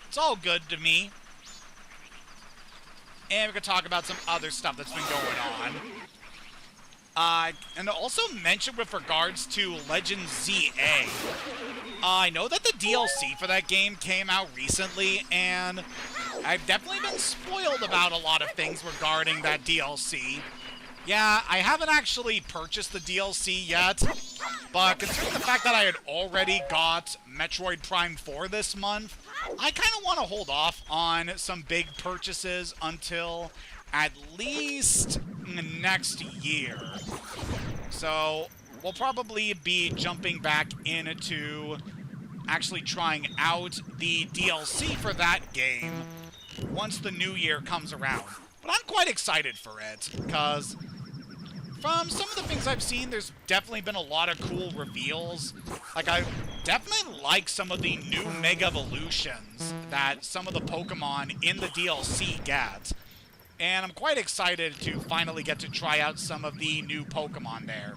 It's all good to me. And we can talk about some other stuff that's been going on. And also mention with regards to Legend ZA. I know that the DLC for that game came out recently, and I've definitely been spoiled about a lot of things regarding that DLC. Yeah, I haven't actually purchased the DLC yet, but considering the fact that I had already got Metroid Prime 4 this month, I kind of want to hold off on some big purchases until at least next year. So we'll probably be jumping back into actually trying out the DLC for that game once the new year comes around. But I'm quite excited for it, because from some of the things I've seen, there's definitely been a lot of cool reveals. Like, I definitely like some of the new Mega Evolutions that some of the Pokemon in the DLC get. And I'm quite excited to finally get to try out some of the new Pokemon there.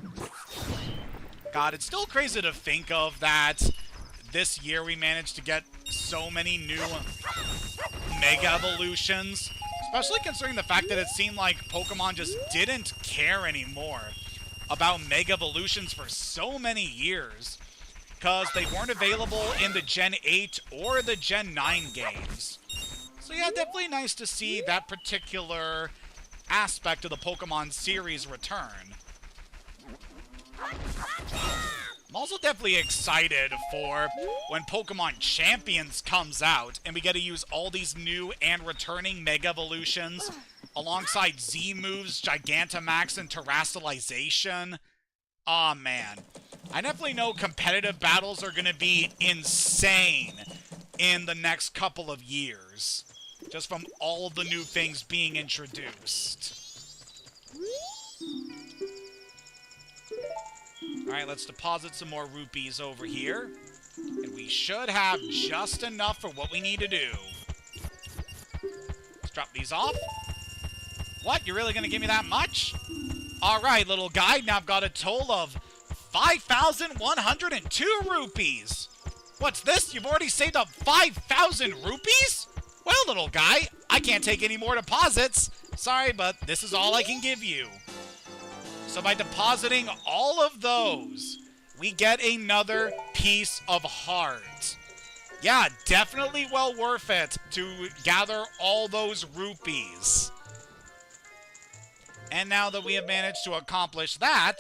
God, it's still crazy to think of that this year we managed to get so many new Mega Evolutions. Especially considering the fact that it seemed like Pokemon just didn't care anymore about Mega Evolutions for so many years. Because they weren't available in the Gen 8 or the Gen 9 games. So yeah, definitely nice to see that particular aspect of the Pokemon series return. I'm also definitely excited for when Pokemon Champions comes out and we get to use all these new and returning Mega Evolutions. alongside Z moves, Gigantamax, and Terastallization. Aw, man. I definitely know competitive battles are going to be insane in the next couple of years. Just from all the new things being introduced. Alright, let's deposit some more rupees over here. And we should have just enough for what we need to do. Let's drop these off. What? You're really going to give me that much? Alright, little guy. Now I've got a total of 5,102 rupees. What's this? You've already saved up 5,000 rupees? Well, little guy, I can't take any more deposits. Sorry, but this is all I can give you. So by depositing all of those, we get another piece of heart. Yeah, definitely well worth it to gather all those rupees. And now that we have managed to accomplish that,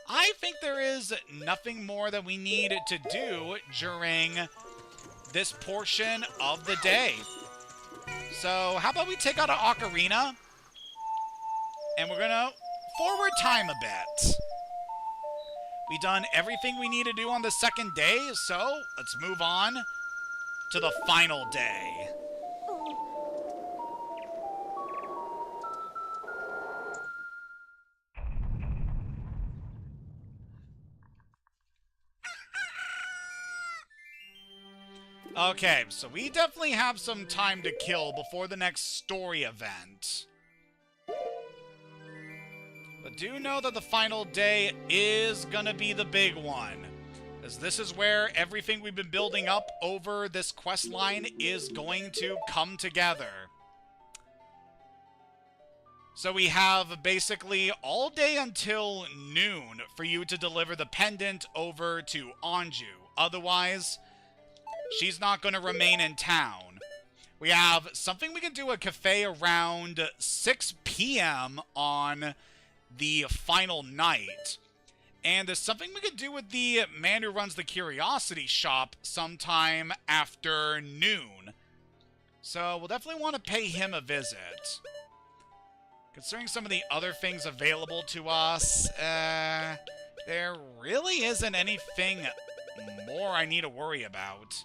I think there is nothing more that we need to do during this portion of the day. So, how about we take out an ocarina, and we're gonna forward time a bit. We've done everything we need to do on the second day, so let's move on to the final day. Okay, so we definitely have some time to kill before the next story event. But do know that the final day is gonna be the big one, as this is where everything we've been building up over this quest line is going to come together. So we have basically all day until noon for you to deliver the pendant over to Anju. Otherwise, she's not going to remain in town. We have something we can do at cafe around 6 p.m. on the final night. And there's something we could do with the man who runs the curiosity shop sometime after noon. So we'll definitely want to pay him a visit. Considering some of the other things available to us, there really isn't anything more I need to worry about.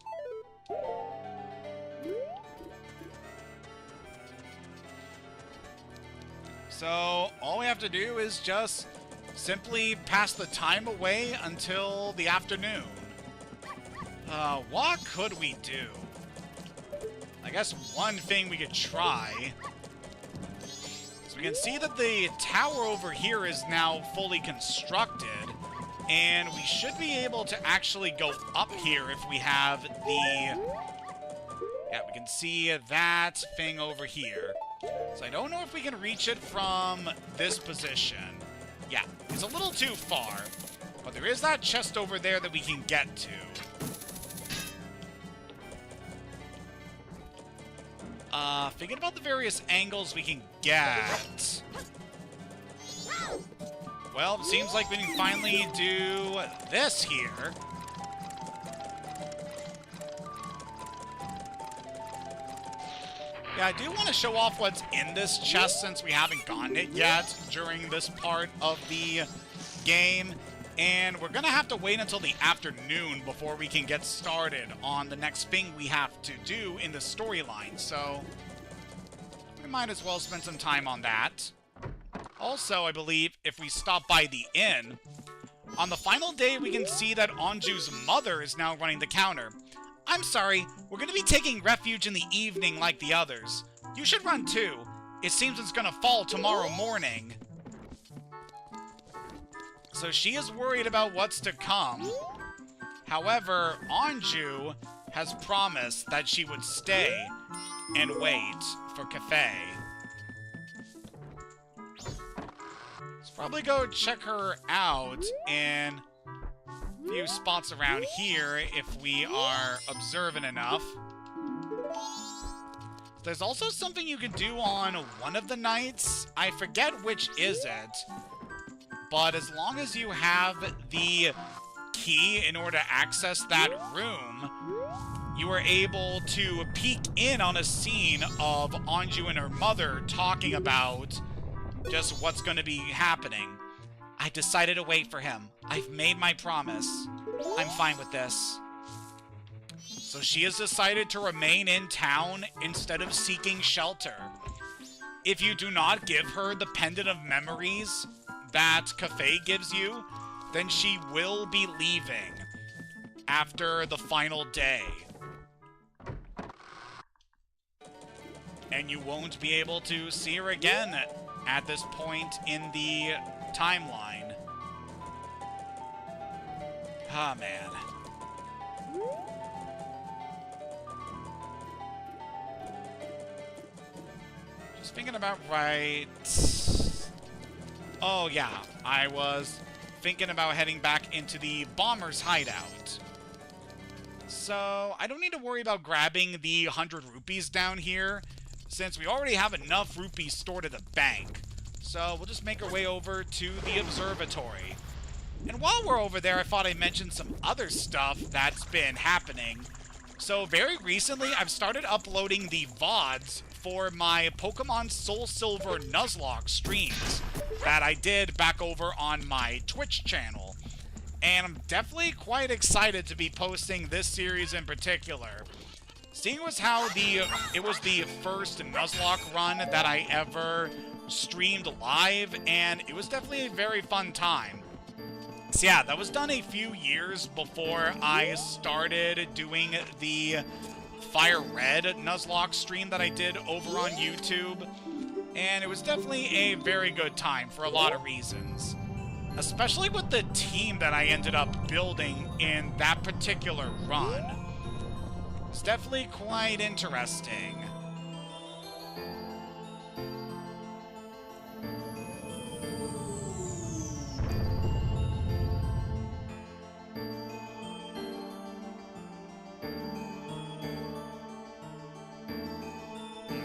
So, all we have to do is just simply pass the time away until the afternoon. What could we do? I guess one thing we could try. So we can see that the tower over here is now fully constructed. And we should be able to actually go up here if we have the... Yeah, we can see that thing over here. So I don't know if we can reach it from this position. Yeah, it's a little too far. But there is that chest over there that we can get to. Thinking about the various angles we can get. Well, it seems like we can finally do this here. Yeah, I do want to show off what's in this chest since we haven't gotten it yet during this part of the game. And we're going to have to wait until the afternoon before we can get started on the next thing we have to do in the storyline. So, we might as well spend some time on that. Also, I believe if we stop by the inn, on the final day we can see that Anju's mother is now running the counter. I'm sorry, we're going to be taking refuge in the evening like the others. You should run too. It seems it's going to fall tomorrow morning. So she is worried about what's to come. However, Anju has promised that she would stay and wait for Cafe. Let's probably go check her out in a few spots around here if we are observant enough. There's also something you can do on one of the nights. I forget which is it. But as long as you have the key in order to access that room, you were able to peek in on a scene of Anju and her mother talking about just what's going to be happening. I decided to wait for him. I've made my promise. I'm fine with this. So she has decided to remain in town instead of seeking shelter. If you do not give her the Pendant of Memories that Cafe gives you, then she will be leaving after the final day. And you won't be able to see her again at this point in the timeline. Ah, man. Just thinking about Oh, yeah. I was thinking about heading back into the bomber's hideout. So, I don't need to worry about grabbing the 100 rupees down here, since we already have enough rupees stored at the bank. So, we'll just make our way over to the observatory. And while we're over there, I thought I'd mention some other stuff that's been happening. So, very recently, I've started uploading the VODs for my Pokemon Soul Silver Nuzlocke streams that I did back over on my Twitch channel. And I'm definitely quite excited to be posting this series in particular. Seeing as how it was the first Nuzlocke run that I ever streamed live, and it was definitely a very fun time. So yeah, that was done a few years before I started doing the Fire Red Nuzlocke stream that I did over on YouTube. And it was definitely a very good time for a lot of reasons. Especially with the team that I ended up building in that particular run. It's definitely quite interesting.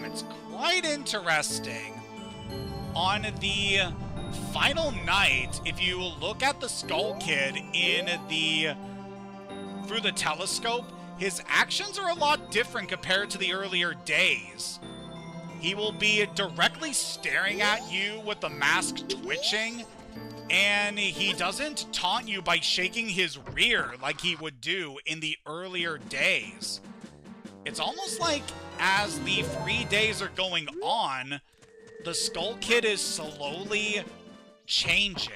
It's quite interesting. On the final night, if you look at the Skull Kid through the telescope, his actions are a lot different compared to the earlier days. He will be directly staring at you with the mask twitching, and he doesn't taunt you by shaking his rear like he would do in the earlier days. It's almost like as the 3 days are going on, the Skull Kid is slowly changing.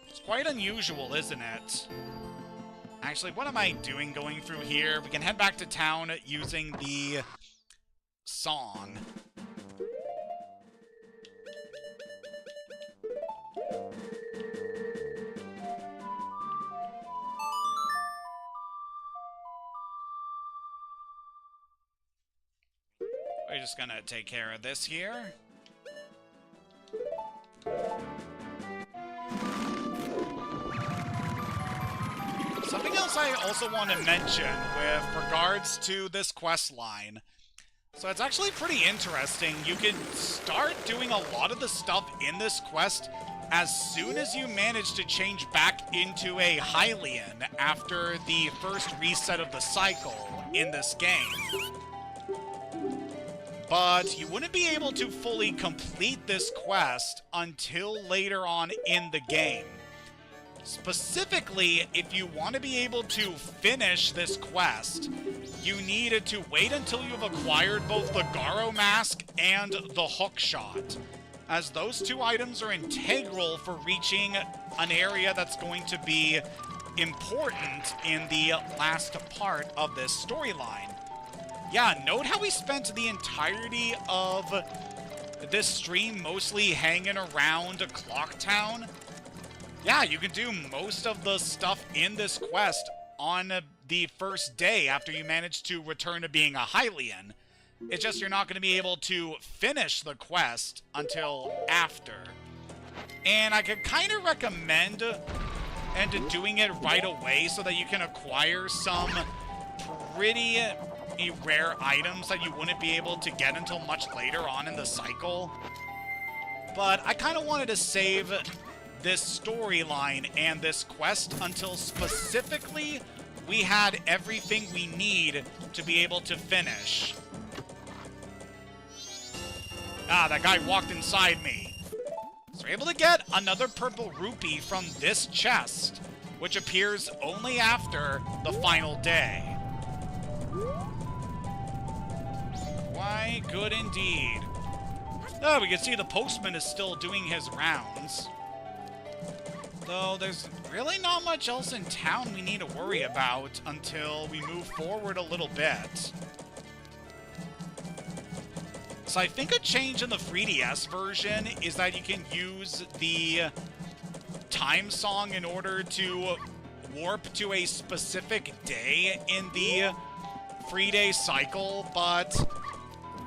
It's quite unusual, isn't it? Actually, what am I doing going through here? We can head back to town using the song. We're just gonna take care of this here. Something else I also want to mention with regards to this quest line. So it's actually pretty interesting. You can start doing a lot of the stuff in this quest as soon as you manage to change back into a Hylian after the first reset of the cycle in this game. But you wouldn't be able to fully complete this quest until later on in the game. Specifically, if you want to be able to finish this quest, you need to wait until you've acquired both the Garo Mask and the Hook Shot, as those two items are integral for reaching an area that's going to be important in the last part of this storyline. Yeah, note how we spent the entirety of this stream mostly hanging around Clocktown? Yeah, you can do most of the stuff in this quest on the first day after you manage to return to being a Hylian. It's just you're not going to be able to finish the quest until after. And I could kind of recommend doing it right away so that you can acquire some pretty rare items that you wouldn't be able to get until much later on in the cycle. But I kind of wanted to save this storyline and this quest until specifically we had everything we need to be able to finish. Ah, that guy walked inside me. So we're able to get another purple rupee from this chest, which appears only after the final day. Why, good indeed. Oh, we can see the postman is still doing his rounds. Though there's really not much else in town we need to worry about until we move forward a little bit. So I think a change in the 3DS version is that you can use the time song in order to warp to a specific day in the 3-day cycle, but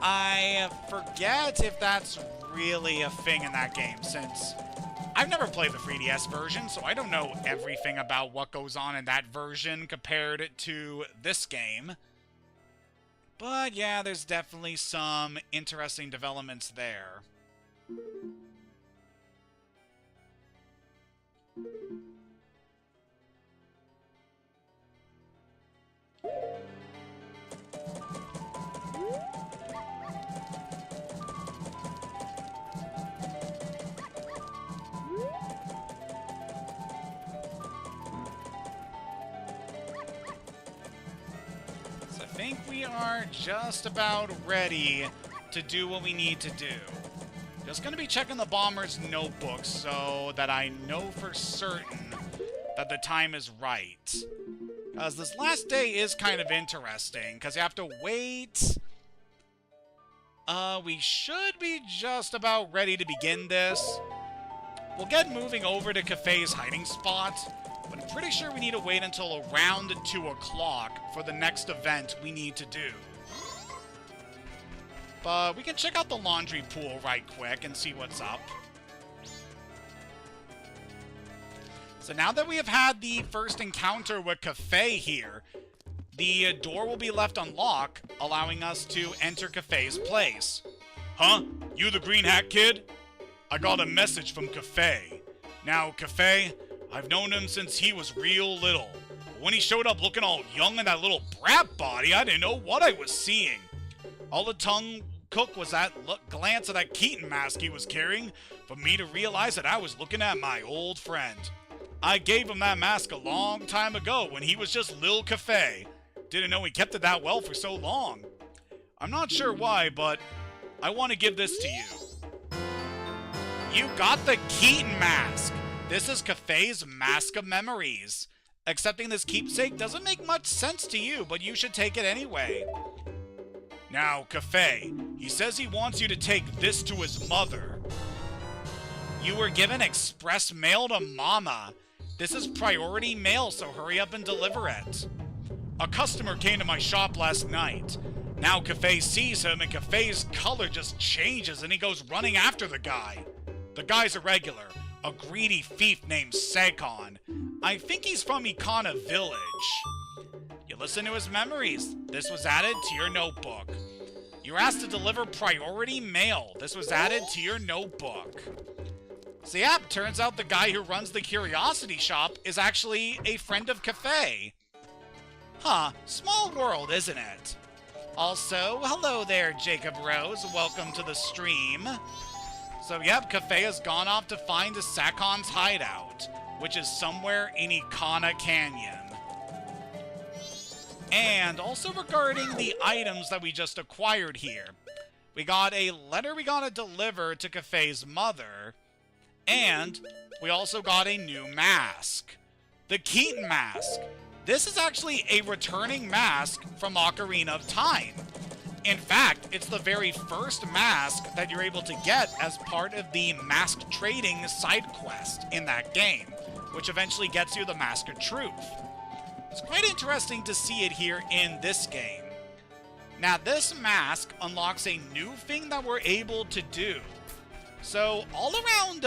I forget if that's really a thing in that game, since I've never played the 3DS version, so I don't know everything about what goes on in that version compared to this game. But yeah, there's definitely some interesting developments there. I think we are just about ready to do what we need to do. Just gonna be checking the bomber's notebook so that I know for certain that the time is right. Because this last day is kind of interesting, because you have to wait. We should be just about ready to begin this. We'll get moving over to Cafe's hiding spot, but I'm pretty sure we need to wait until around 2 o'clock for the next event we need to do. But we can check out the laundry pool right quick and see what's up. So now that we have had the first encounter with Cafe here, the door will be left unlocked, allowing us to enter Cafe's place. Huh? You the green hat kid? I got a message from Cafe. Now, Cafe, I've known him since he was real little. But when he showed up looking all young in that little brat body, I didn't know what I was seeing. All the tongue cook was that glance of that Keaton mask he was carrying for me to realize that I was looking at my old friend. I gave him that mask a long time ago when he was just Lil Cafe. Didn't know he kept it that well for so long. I'm not sure why, but I want to give this to you. You got the Keaton mask! This is Cafe's Mask of Memories. Accepting this keepsake doesn't make much sense to you, but you should take it anyway. Now, Cafe, he says he wants you to take this to his mother. You were given express mail to Mama. This is priority mail, so hurry up and deliver it. A customer came to my shop last night. Now Cafe sees him and Cafe's color just changes and he goes running after the guy. The guy's a regular. A greedy thief named Sakon. I think he's from Ikana Village. You listen to his memories. This was added to your notebook. You're asked to deliver priority mail. This was added to your notebook. So yeah, turns out the guy who runs the curiosity shop is actually a friend of Cafe. Huh, small world, isn't it? Also, hello there, Jacob Rose. Welcome to the stream. So, yep, Cafe has gone off to find Sakon's hideout, which is somewhere in Ikana Canyon. And also regarding the items that we just acquired here, we got a letter we gotta deliver to Cafe's mother, and we also got a new mask. The Keaton mask. This is actually a returning mask from Ocarina of Time. In fact, it's the very first mask that you're able to get as part of the mask trading side quest in that game, which eventually gets you the Mask of Truth. It's quite interesting to see it here in this game. Now, this mask unlocks a new thing that we're able to do. So, all around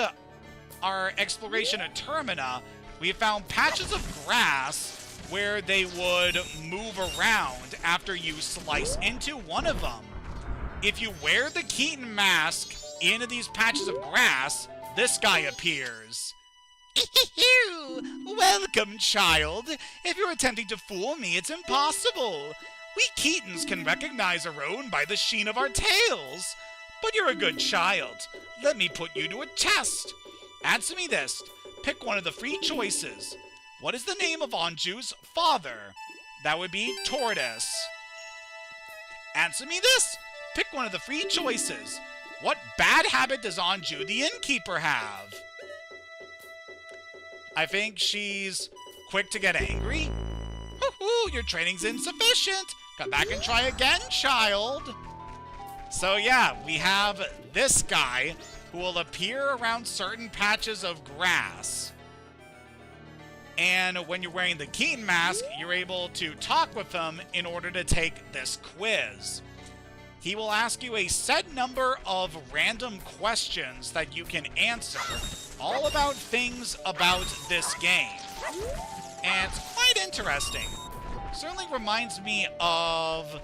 our exploration at Termina, we have found patches of grass where they would move around after you slice into one of them. If you wear the Keaton mask into these patches of grass, this guy appears. Welcome, child. If you're attempting to fool me, it's impossible. We Keatons can recognize our own by the sheen of our tails. But you're a good child. Let me put you to a test. Answer me this. Pick one of the three choices. What is the name of Anju's father? That would be Tortoise. Answer me this. Pick one of the three choices. What bad habit does Anju the innkeeper have? I think she's quick to get angry. Hoo-hoo, your training's insufficient. Come back and try again, child. So yeah, we have this guy who will appear around certain patches of grass. And when you're wearing the Keaton mask, you're able to talk with him in order to take this quiz. He will ask you a set number of random questions that you can answer, all about things about this game. And it's quite interesting. Certainly reminds me of...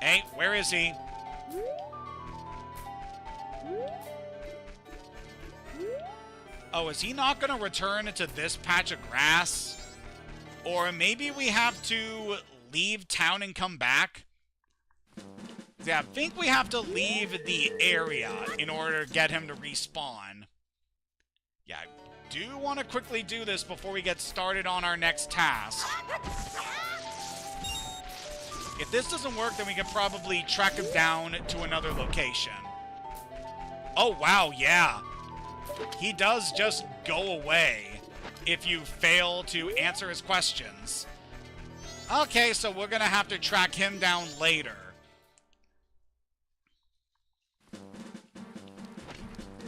Hey, where is he? Oh, is he not going to return to this patch of grass? Or maybe we have to leave town and come back? Yeah, I think we have to leave the area in order to get him to respawn. Yeah, I do want to quickly do this before we get started on our next task. If this doesn't work, then we can probably track him down to another location. Oh, wow, yeah. He does just go away if you fail to answer his questions. Okay, so we're going to have to track him down later.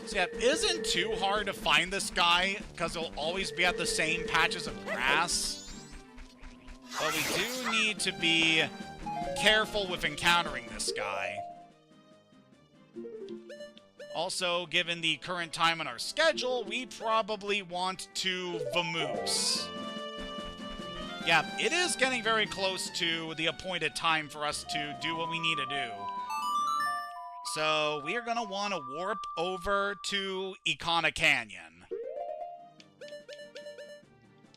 So yeah, it isn't too hard to find this guy, because he'll always be at the same patches of grass. But we do need to be careful with encountering this guy. Also, given the current time on our schedule, we probably want to vamoose. Yeah, it is getting very close to the appointed time for us to do what we need to do. So, we are going to want to warp over to Icona Canyon.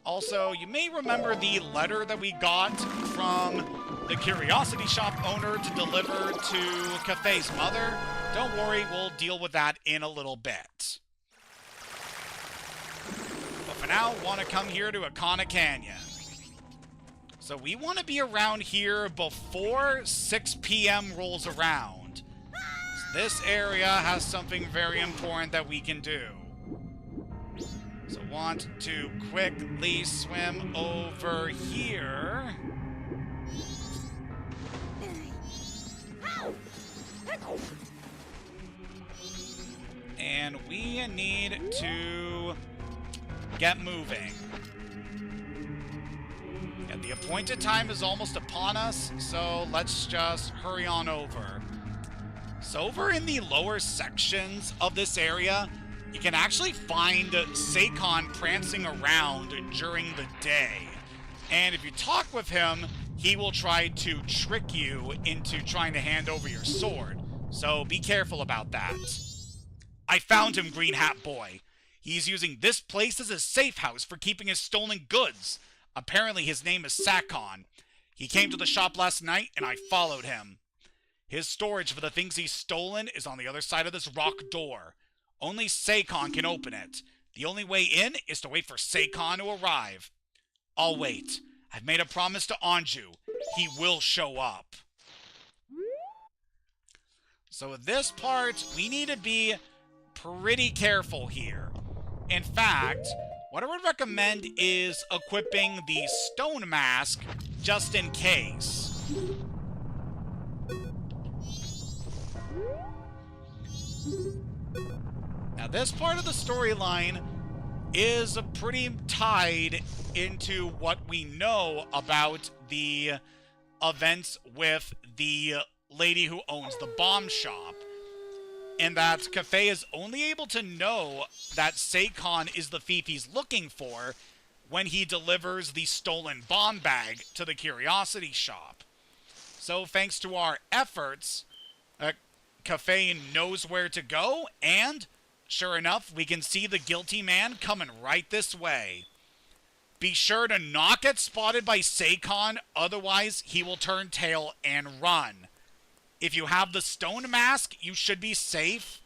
Also, you may remember the letter that we got from the Curiosity Shop owner to deliver to Kafei's mother. Don't worry, we'll deal with that in a little bit. But for now, want to come here to Icona Canyon. So we want to be around here before 6 p.m. rolls around. This area has something very important that we can do. So want to quickly swim over here. And we need to get moving. Yeah, the appointed time is almost upon us, so let's just hurry on over. So over in the lower sections of this area, you can actually find Seikon prancing around during the day. And if you talk with him, he will try to trick you into trying to hand over your sword. So be careful about that. I found him, Green Hat Boy. He's using this place as a safe house for keeping his stolen goods. Apparently his name is Sakon. He came to the shop last night and I followed him. His storage for the things he's stolen is on the other side of this rock door. Only Sakon can open it. The only way in is to wait for Sakon to arrive. I'll wait. I've made a promise to Anju. He will show up. So with this part, we need to be pretty careful here. In fact, what I would recommend is equipping the stone mask just in case. Now this part of the storyline is pretty tied into what we know about the events with the lady who owns the bomb shop. And that Kafei is only able to know that Sakon is the thief he's looking for when he delivers the stolen bomb bag to the Curiosity Shop. So thanks to our efforts, Kafei knows where to go, and Sure enough, we can see the guilty man coming right this way. Be sure to not get spotted by Seikon, otherwise he will turn tail and run. If you have the stone mask, you should be safe.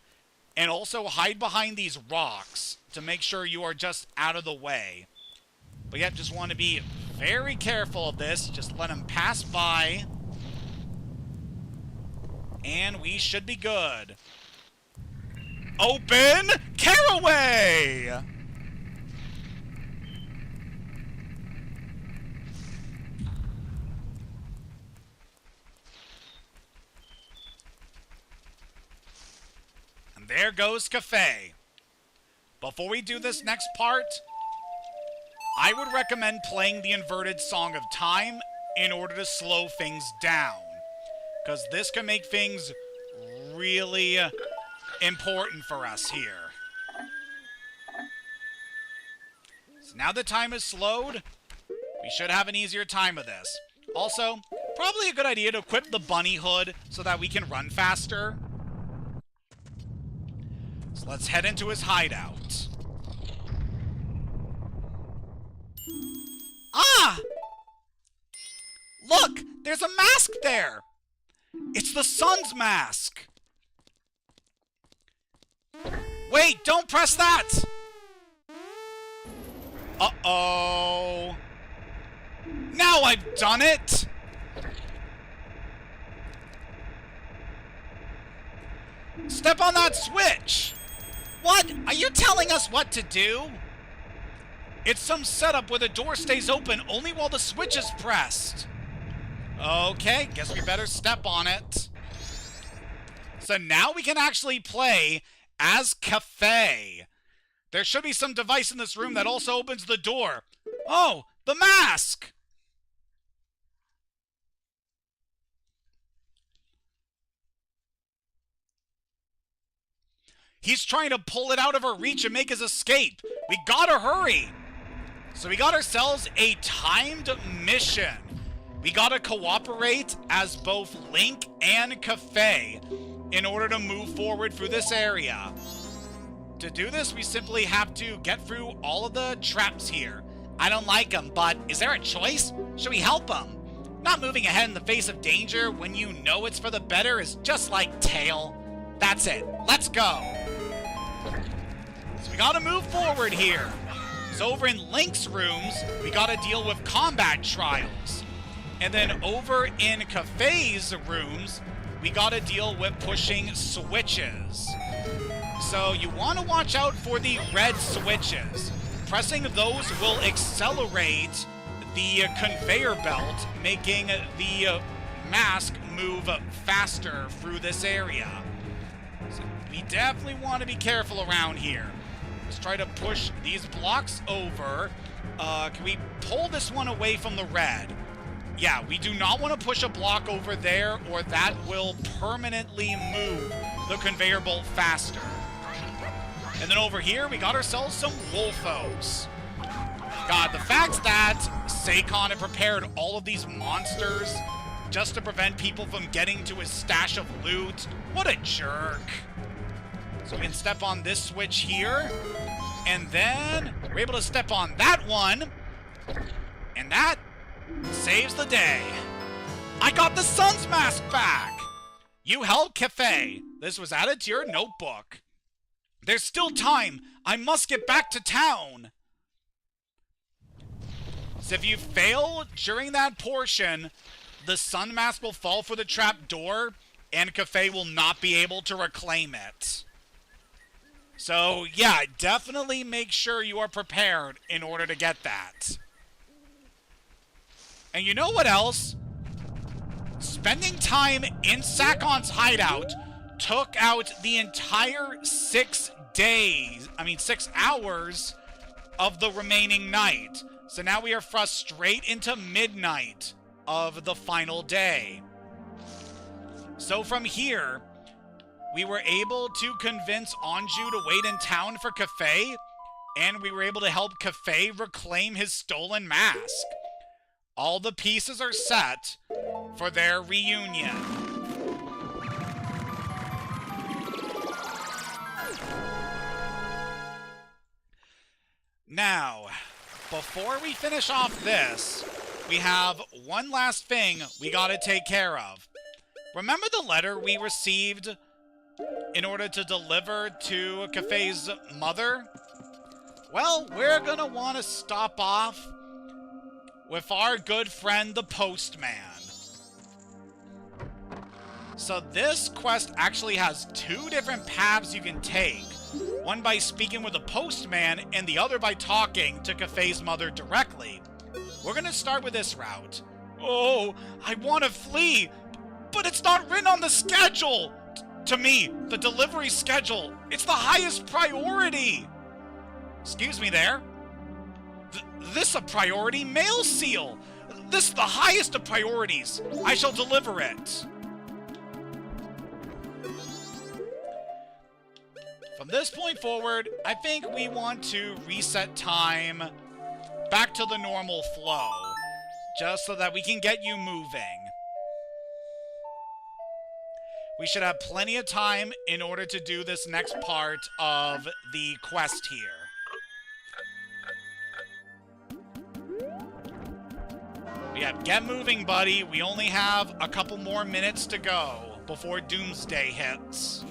And also hide behind these rocks to make sure you are just out of the way. But yeah, just want to be very careful of this. Just let him pass by. And we should be good. Open Caraway! And there goes Cafe. Before we do this next part, I would recommend playing the inverted Song of Time in order to slow things down. Because this can make things really important for us here. So now the time is slowed, we should have an easier time of this. Also, probably a good idea to equip the bunny hood so that we can run faster. So let's head into his hideout. Ah! Look! There's a mask there! It's the sun's mask! Wait, don't press that! Uh-oh. Now I've done it! Step on that switch! What? Are you telling us what to do? It's some setup where the door stays open only while the switch is pressed. Okay, guess we better step on it. So now we can actually play as Cafe. There should be some device in this room that also opens the door. Oh, the mask! He's trying to pull it out of our reach and make his escape. We gotta hurry. So we got ourselves a timed mission. We gotta cooperate as both Link and Cafe in order to move forward through this area. To do this, we simply have to get through all of the traps here. I don't like him, but is there a choice? Should we help him? Not moving ahead in the face of danger when you know it's for the better is just like Tail. That's it. Let's go. So we gotta move forward here. So over in Link's rooms, we gotta deal with combat trials. And then over in Cafe's rooms, we gotta deal with pushing switches. So you want to watch out for the red switches. Pressing those will accelerate the conveyor belt, making the mask move faster through this area. So we definitely want to be careful around here. Let's try to push these blocks over. Can we pull this one away from the red? Yeah, we do not want to push a block over there, or that will permanently move the conveyor belt faster. And then over here, we got ourselves some Wolfos. God, the fact that Seikon had prepared all of these monsters just to prevent people from getting to his stash of loot, what a jerk. So we can step on this switch here, and then we're able to step on that one, and that saves the day. I got the sun's mask back! You held Cafe. This was added to your notebook. There's still time. I must get back to town. So if you fail during that portion, the sun mask will fall for the trap door, and Cafe will not be able to reclaim it. So yeah, definitely make sure you are prepared in order to get that. And you know what else? Spending time in Sakon's hideout took out the entire 6 hours of the remaining night. So now we are thrust straight into midnight of the final day. So from here, we were able to convince Anju to wait in town for Cafe, and we were able to help Cafe reclaim his stolen mask. All the pieces are set for their reunion. Now, before we finish off this, we have one last thing we gotta take care of. Remember the letter we received in order to deliver to Kafei's mother? Well, we're gonna want to stop off with our good friend, the postman. So this quest actually has two different paths you can take. One by speaking with the postman, and the other by talking to Kafei's mother directly. We're gonna start with this route. Oh, I want to flee, but it's not written on the schedule! To me, the delivery schedule, it's the highest priority! Excuse me there. This a priority mail seal! This is the highest of priorities! I shall deliver it! From this point forward, I think we want to reset time back to the normal flow, just so that we can get you moving. We should have plenty of time in order to do this next part of the quest here. Yeah, get moving, buddy. We only have a couple more minutes to go before Doomsday hits.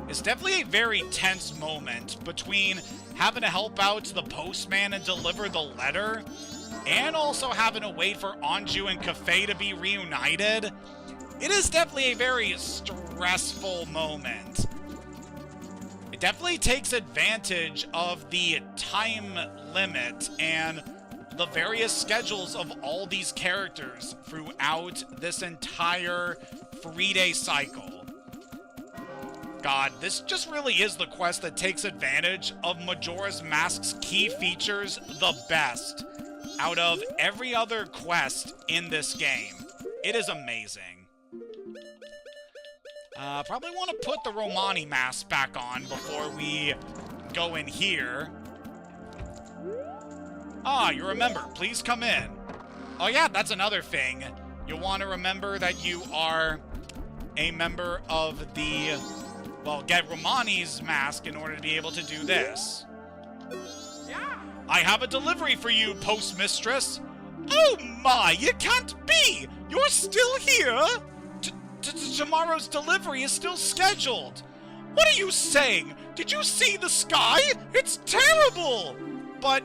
It's definitely a very tense moment between having to help out the postman and deliver the letter, and also having to wait for Anju and Kafei to be reunited. It is definitely a very stressful moment. It definitely takes advantage of the time limit and the various schedules of all these characters throughout this entire 3-day cycle. God, this just really is the quest that takes advantage of Majora's Mask's key features the best out of every other quest in this game. It is amazing. Probably want to put the Romani mask back on before we go in here. Ah, you remember. Please come in. Oh yeah, that's another thing. You'll want to remember that you are a member of the... Well, get Romani's mask in order to be able to do this. Yeah. I have a delivery for you, postmistress. Oh my, it can't be! You're still here? Tomorrow's delivery is still scheduled. What are you saying? Did you see the sky? It's terrible! But,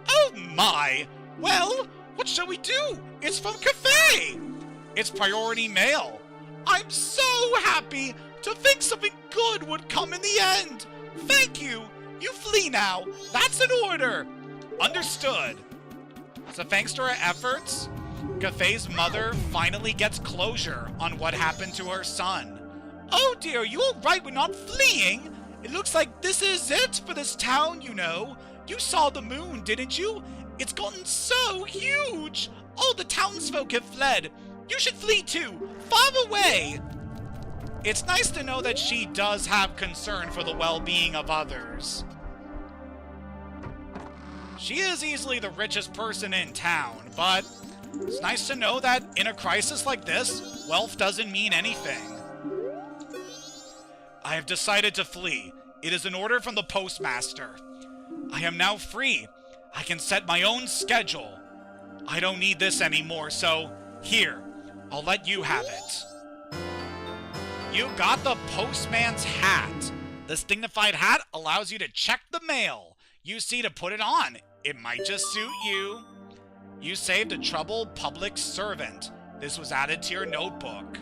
oh my! Well, what shall we do? It's from Kafei! It's priority mail. I'm so happy to think something good would come in the end. Thank you. You flee now. That's an order. Understood. So thanks to our efforts, Kafei's mother finally gets closure on what happened to her son. Oh dear, you all right? We're not fleeing? It looks like this is it for this town, you know. You saw the moon, didn't you? It's gotten so huge. All the townsfolk have fled. You should flee too, far away. It's nice to know that she does have concern for the well-being of others. She is easily the richest person in town, but it's nice to know that in a crisis like this, wealth doesn't mean anything. I have decided to flee. It is an order from the postmaster. I am now free. I can set my own schedule. I don't need this anymore, so here, I'll let you have it. You got the postman's hat. This dignified hat allows you to check the mail. You see to put it on. It might just suit you. You saved a troubled public servant. This was added to your notebook.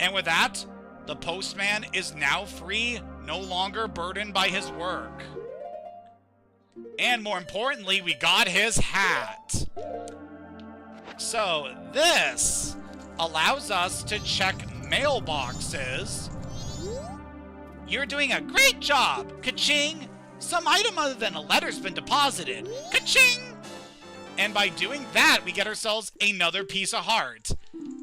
And with that, the postman is now free, no longer burdened by his work. And more importantly, we got his hat. So this allows us to check mailboxes. You're doing a great job! Ka-ching! Some item other than a letter's been deposited. Ka-ching! And by doing that, we get ourselves another piece of heart.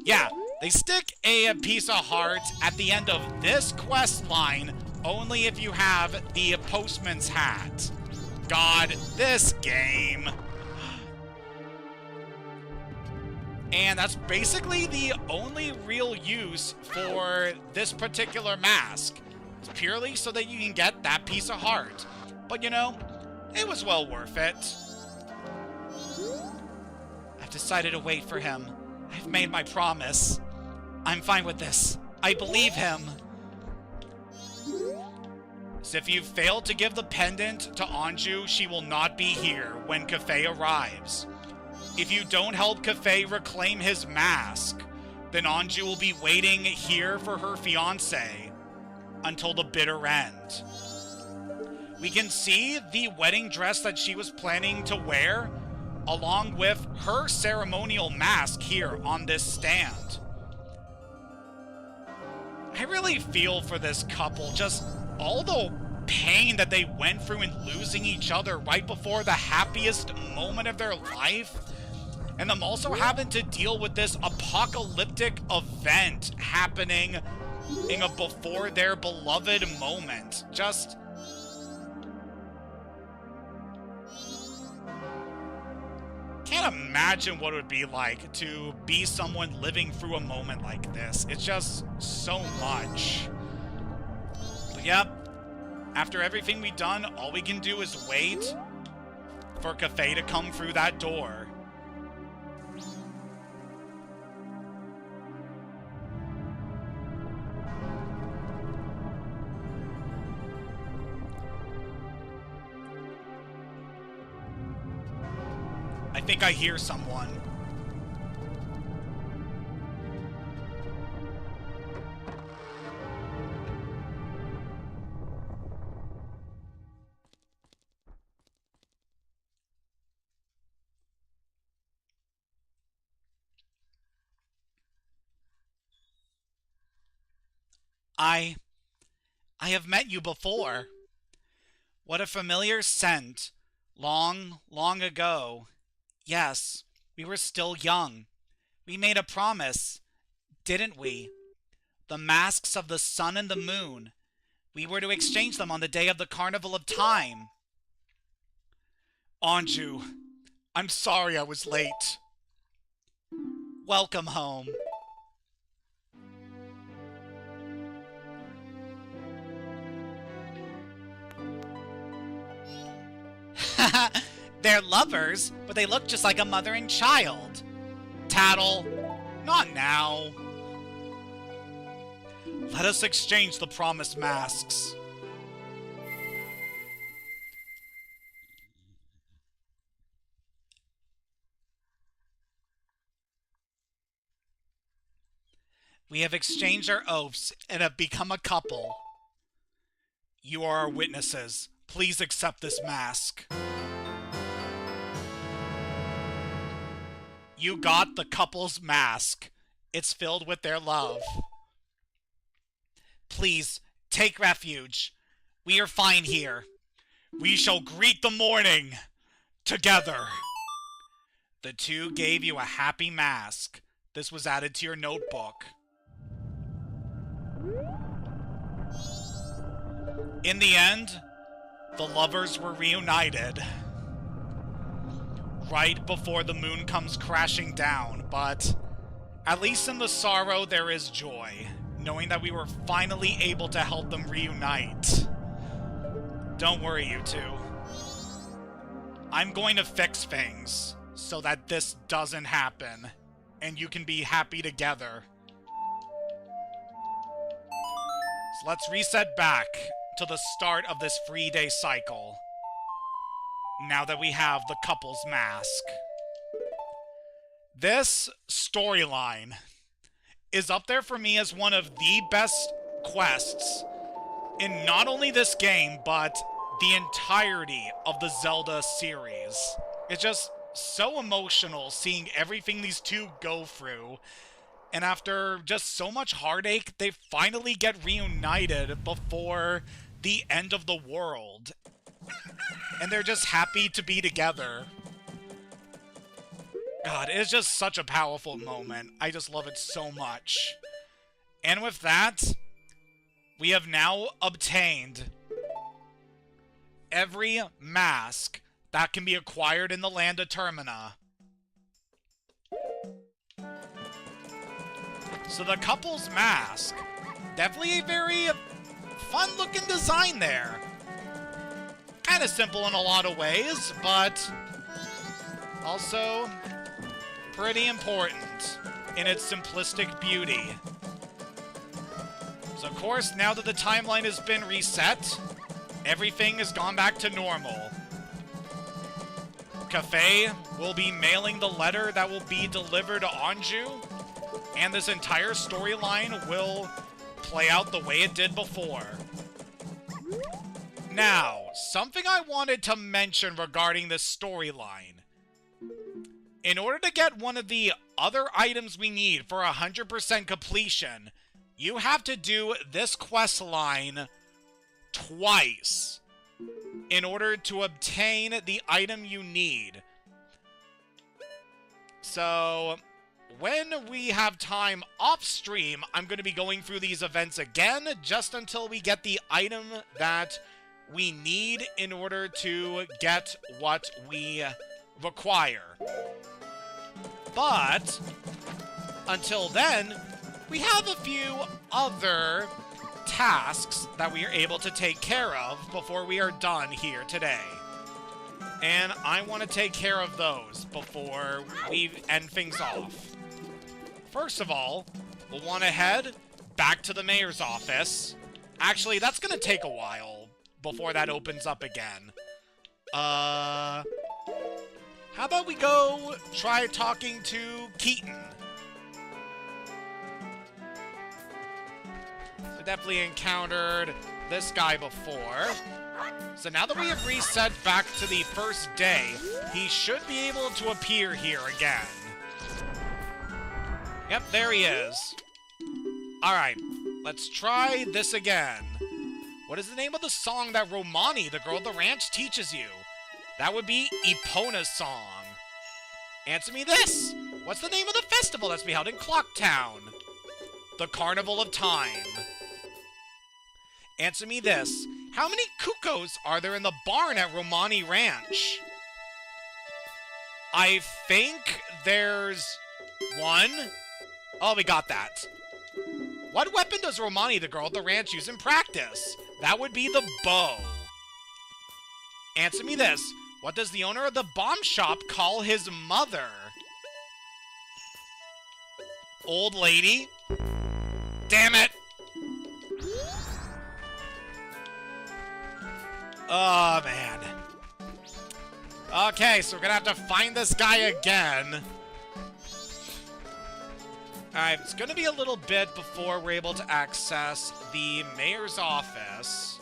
Yeah, they stick a piece of heart at the end of this quest line only if you have the postman's hat. God, this game. And that's basically the only real use for this particular mask. It's purely so that you can get that piece of heart. But you know, it was well worth it. I've decided to wait for him. I've made my promise. I'm fine with this. I believe him. So if you fail to give the pendant to Anju, she will not be here when Kafei arrives. If you don't help Kafei reclaim his mask, then Anju will be waiting here for her fiancé until the bitter end. We can see the wedding dress that she was planning to wear, along with her ceremonial mask here on this stand. I really feel for this couple, just all the pain that they went through in losing each other right before the happiest moment of their life, and them also having to deal with this apocalyptic event happening before their beloved moment. Just... can't imagine what it would be like to be someone living through a moment like this. It's just so much. But yep, after everything we've done, all we can do is wait for Kafei to come through that door. I think I hear someone. I have met you before. What a familiar scent. Long, long ago. Yes, we were still young. We made a promise, didn't we? The masks of the sun and the moon. We were to exchange them on the day of the Carnival of Time. Anju, I'm sorry I was late. Welcome home. They're lovers, but they look just like a mother and child. Tattle, not now. Let us exchange the promised masks. We have exchanged our oaths and have become a couple. You are our witnesses. Please accept this mask. You got the couple's mask. It's filled with their love. Please, take refuge. We are fine here. We shall greet the morning together. The two gave you a happy mask. This was added to your notebook. In the end, the lovers were reunited right before the moon comes crashing down, but at least in the sorrow there is joy, knowing that we were finally able to help them reunite. Don't worry, you two. I'm going to fix things so that this doesn't happen, and you can be happy together. So let's reset back to the start of this 3-day cycle, now that we have the couple's mask. This storyline is up there for me as one of the best quests in not only this game, but the entirety of the Zelda series. It's just so emotional seeing everything these two go through, and after just so much heartache, they finally get reunited before the end of the world. And they're just happy to be together. God, it's just such a powerful moment. I just love it so much. And with that, we have now obtained every mask that can be acquired in the land of Termina. So the couple's mask, definitely a very fun-looking design there. Kind of simple in a lot of ways, but also pretty important in its simplistic beauty. So, of course, now that the timeline has been reset, everything has gone back to normal. Cafe will be mailing the letter that will be delivered to Anju, and this entire storyline will play out the way it did before. Now, something I wanted to mention regarding this storyline. In order to get one of the other items we need for 100% completion, you have to do this quest line twice in order to obtain the item you need. So, when we have time off stream, I'm going to be going through these events again, just until we get the item that we need in order to get what we require. But, until then, we have a few other tasks that we are able to take care of before we are done here today. And I want to take care of those before we end things off. First of all, we'll want to head back to the mayor's office. Actually, that's going to take a while before that opens up again. How about we go try talking to Keaton? We definitely encountered this guy before. So now that we have reset back to the first day, he should be able to appear here again. Yep, there he is. Alright, let's try this again. What is the name of the song that Romani, the girl at the ranch, teaches you? That would be Epona's song. Answer me this. What's the name of the festival that's be held in Clocktown? The Carnival of Time. Answer me this. How many cuckoos are there in the barn at Romani Ranch? I think there's one. Oh, we got that. What weapon does Romani, the girl at the ranch, use in practice? That would be the bow. Answer me this. What does the owner of the bomb shop call his mother? Old lady? Damn it! Oh, man. Okay, so we're gonna have to find this guy again. Alright, it's gonna be a little bit before we're able to access the mayor's office.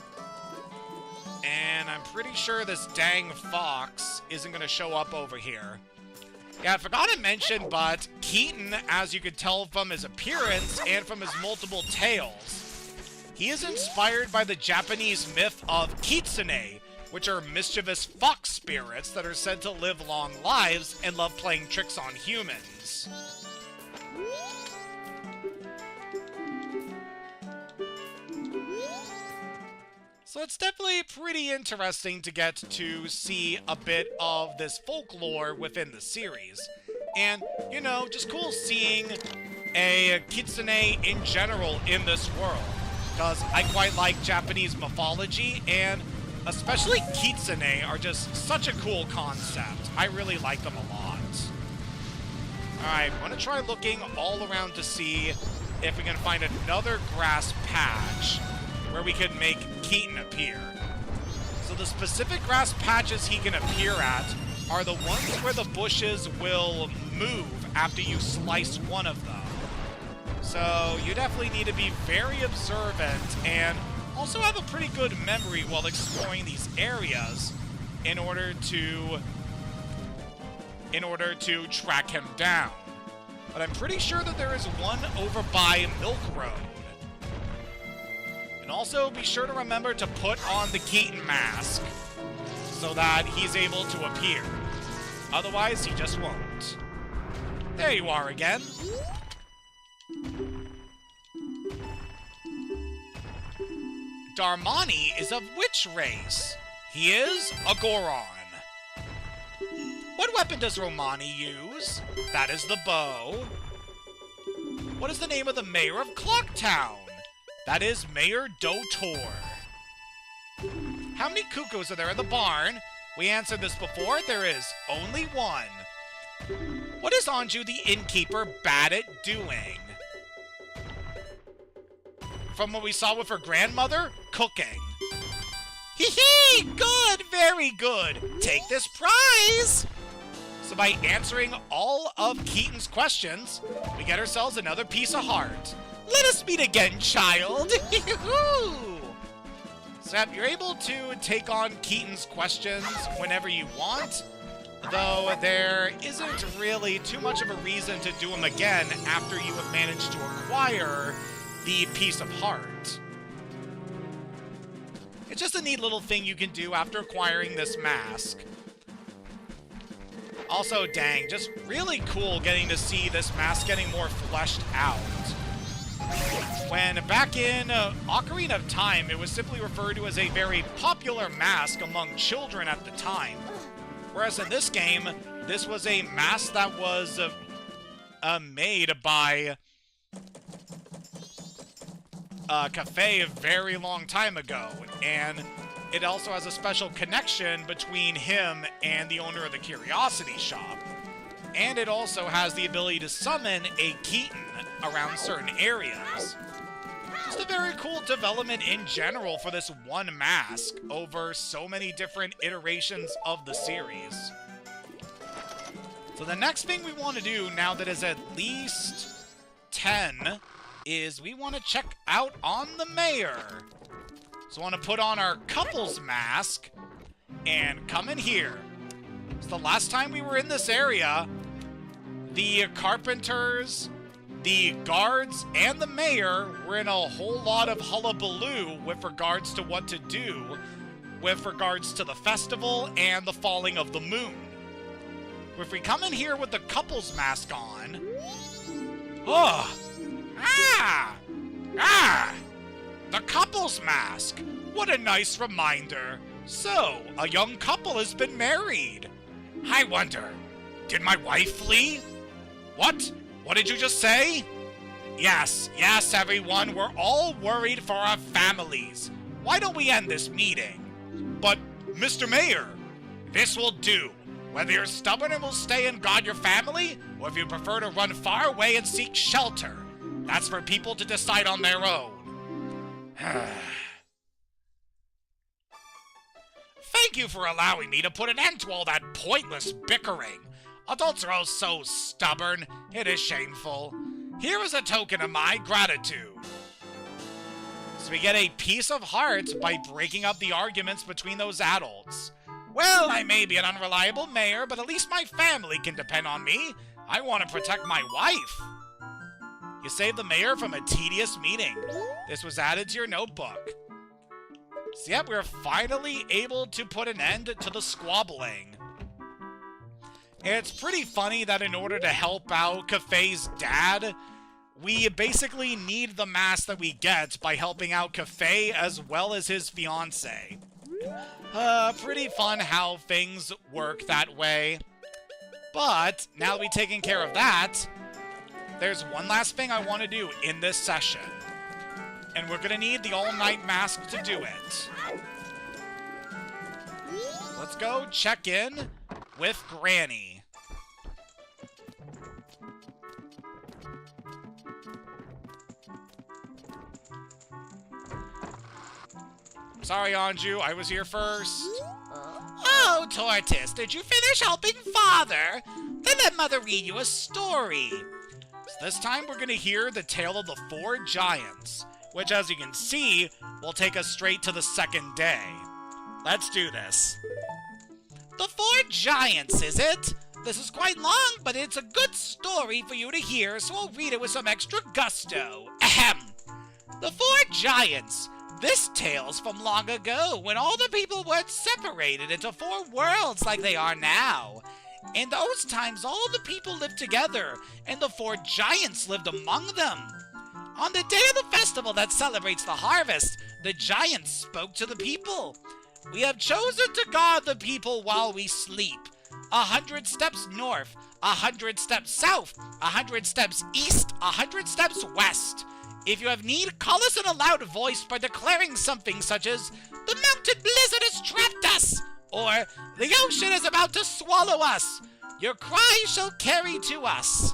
And I'm pretty sure this dang fox isn't gonna show up over here. Yeah, I forgot to mention, but Keaton, as you could tell from his appearance and from his multiple tails, he is inspired by the Japanese myth of kitsune, which are mischievous fox spirits that are said to live long lives and love playing tricks on humans. So it's definitely pretty interesting to get to see a bit of this folklore within the series. And, you know, just cool seeing a kitsune in general in this world. Because I quite like Japanese mythology, and especially kitsune are just such a cool concept. I really like them a lot. Alright, I'm going to try looking all around to see if we can find another grass patch where we could make Keaton appear. So the specific grass patches he can appear at are the ones where the bushes will move after you slice one of them. So you definitely need to be very observant and also have a pretty good memory while exploring these areas in order to track him down. But I'm pretty sure that there is one over by Milk Road. And also be sure to remember to put on the Keaton mask so that he's able to appear. Otherwise, he just won't. There you are again. Darmani is of which race? He is a Goron. What weapon does Romani use? That is the bow. What is the name of the mayor of Clocktown? That is Mayor Dotor. How many cuckoos are there in the barn? We answered this before. There is only one. What is Anju the innkeeper bad at doing? From what we saw with her grandmother, cooking. Hee hee! Good! Very good! Take this prize! So by answering all of Keaton's questions, we get ourselves another piece of heart. Let us meet again, child! So yep, you're able to take on Keaton's questions whenever you want, though there isn't really too much of a reason to do them again after you have managed to acquire the piece of heart. It's just a neat little thing you can do after acquiring this mask. Also, dang, just really cool getting to see this mask getting more fleshed out. When back in Ocarina of Time, it was simply referred to as a very popular mask among children at the time. Whereas in this game, this was a mask that was made by Cafe a very long time ago, and it also has a special connection between him and the owner of the Curiosity Shop. And it also has the ability to summon a Keaton around certain areas. Just a very cool development in general for this one mask over so many different iterations of the series. So the next thing we want to do, now that is at least 10, is we want to check out on the mayor. So I want to put on our couple's mask and come in here. So the last time we were in this area, the carpenters, the guards, and the mayor were in a whole lot of hullabaloo with regards to what to do with regards to the festival and the falling of the moon. If we come in here with the couple's mask on... Oh! The couple's mask! What a nice reminder. So, a young couple has been married. I wonder, did my wife flee? What? What did you just say? Yes, everyone, we're all worried for our families. Why don't we end this meeting? But, Mr. Mayor, this will do. Whether you're stubborn and will stay and guard your family, or if you prefer to run far away and seek shelter, that's for people to decide on their own. Thank you for allowing me to put an end to all that pointless bickering. Adults are all so stubborn, it is shameful. Here is a token of my gratitude. So we get a piece of heart by breaking up the arguments between those adults. Well, I may be an unreliable mayor, but at least my family can depend on me. I want to protect my wife. You saved the mayor from a tedious meeting. This was added to your notebook. So yep, we're finally able to put an end to the squabbling. It's pretty funny that in order to help out Cafe's dad, we basically need the mask that we get by helping out Cafe as well as his fiancée. Pretty fun how things work that way. But, now that we've taken care of that, there's one last thing I want to do in this session. And we're going to need the all-night mask to do it. Let's go check in with Granny. Sorry, Anju, I was here first. Oh, Tortoise, did you finish helping Father? Then let Mother read you a story. So this time we're going to hear the tale of the 4 giants, which, as you can see, will take us straight to the second day. Let's do this. The 4 giants, is it? This is quite long, but it's a good story for you to hear, so I'll read it with some extra gusto. Ahem. The 4 giants. This tale's from long ago, when all the people weren't separated into 4 worlds like they are now. In those times, all the people lived together, and the 4 giants lived among them. On the day of the festival that celebrates the harvest, the giants spoke to the people. We have chosen to guard the people while we sleep. 100 steps north, 100 steps south, 100 steps east, 100 steps west. If you have need, call us in a loud voice by declaring something such as, "The mountain blizzard has trapped us," or "The ocean is about to swallow us." Your cry shall carry to us.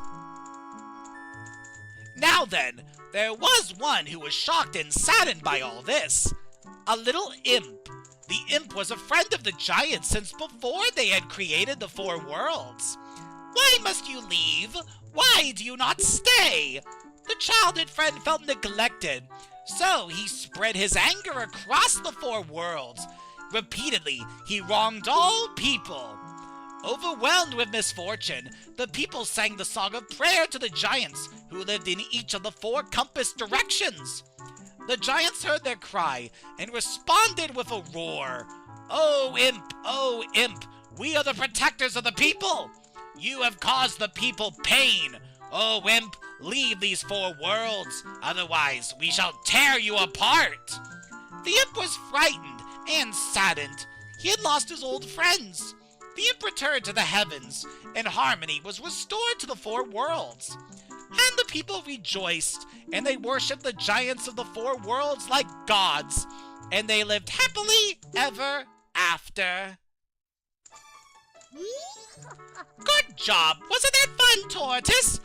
Now then, there was one who was shocked and saddened by all this. A little imp. The imp was a friend of the giants since before they had created the 4 worlds. "Why must you leave? Why do you not stay?" The childhood friend felt neglected, so he spread his anger across the 4 worlds. Repeatedly, he wronged all people. Overwhelmed with misfortune, the people sang the song of prayer to the giants who lived in each of the 4 compass directions. The giants heard their cry and responded with a roar. Oh, imp, we are the protectors of the people. You have caused the people pain. Oh, imp, leave these 4 worlds, otherwise we shall tear you apart." The imp was frightened and saddened. He had lost his old friends. The imp returned to the heavens, and harmony was restored to the 4 worlds. And the people rejoiced, and they worshipped the giants of the 4 worlds like gods, and they lived happily ever after. Good job! Wasn't that fun, Tortoise?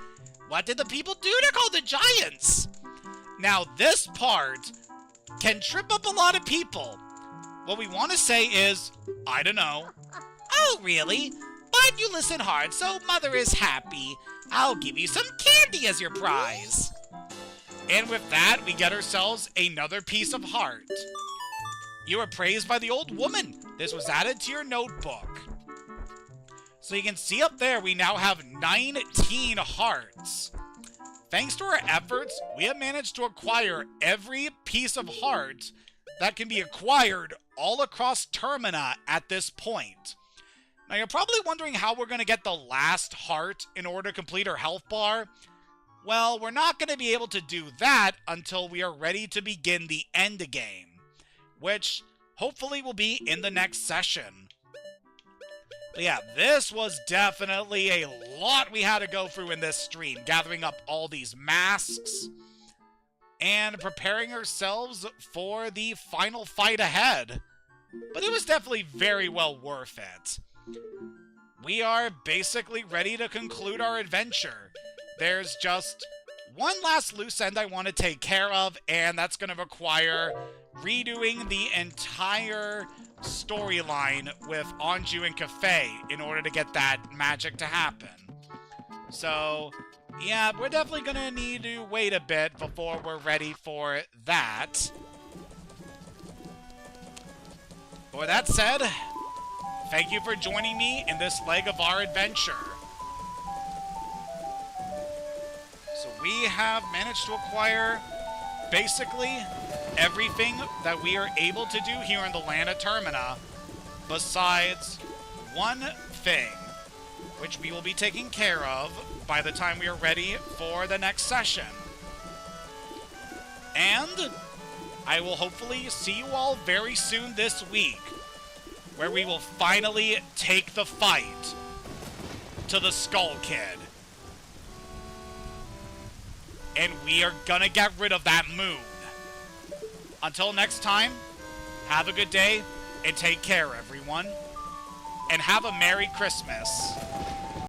What did the people do to call the giants? Now this part can trip up a lot of people. What we want to say is, I don't know. Oh, really? But you listen hard, so Mother is happy. I'll give you some candy as your prize. And with that, we get ourselves another piece of heart. You were praised by the old woman. This was added to your notebook. So you can see up there, we now have 19 hearts. Thanks to our efforts, we have managed to acquire every piece of heart that can be acquired all across Termina at this point. Now you're probably wondering how we're going to get the last heart in order to complete our health bar. Well, we're not going to be able to do that until we are ready to begin the end game, which hopefully will be in the next session. But yeah, this was definitely a lot we had to go through in this stream, gathering up all these masks and preparing ourselves for the final fight ahead. But it was definitely very well worth it. We are basically ready to conclude our adventure. There's just one last loose end I want to take care of, and that's going to require redoing the entire storyline with Anju and Cafe in order to get that magic to happen. So, yeah, we're definitely going to need to wait a bit before we're ready for that. With that said, thank you for joining me in this leg of our adventure. So we have managed to acquire basically everything that we are able to do here in the land of Termina, besides one thing, which we will be taking care of by the time we are ready for the next session. And I will hopefully see you all very soon this week, where we will finally take the fight to the Skull Kid. And we are gonna get rid of that moon. Until next time, have a good day, and take care, everyone. And have a Merry Christmas.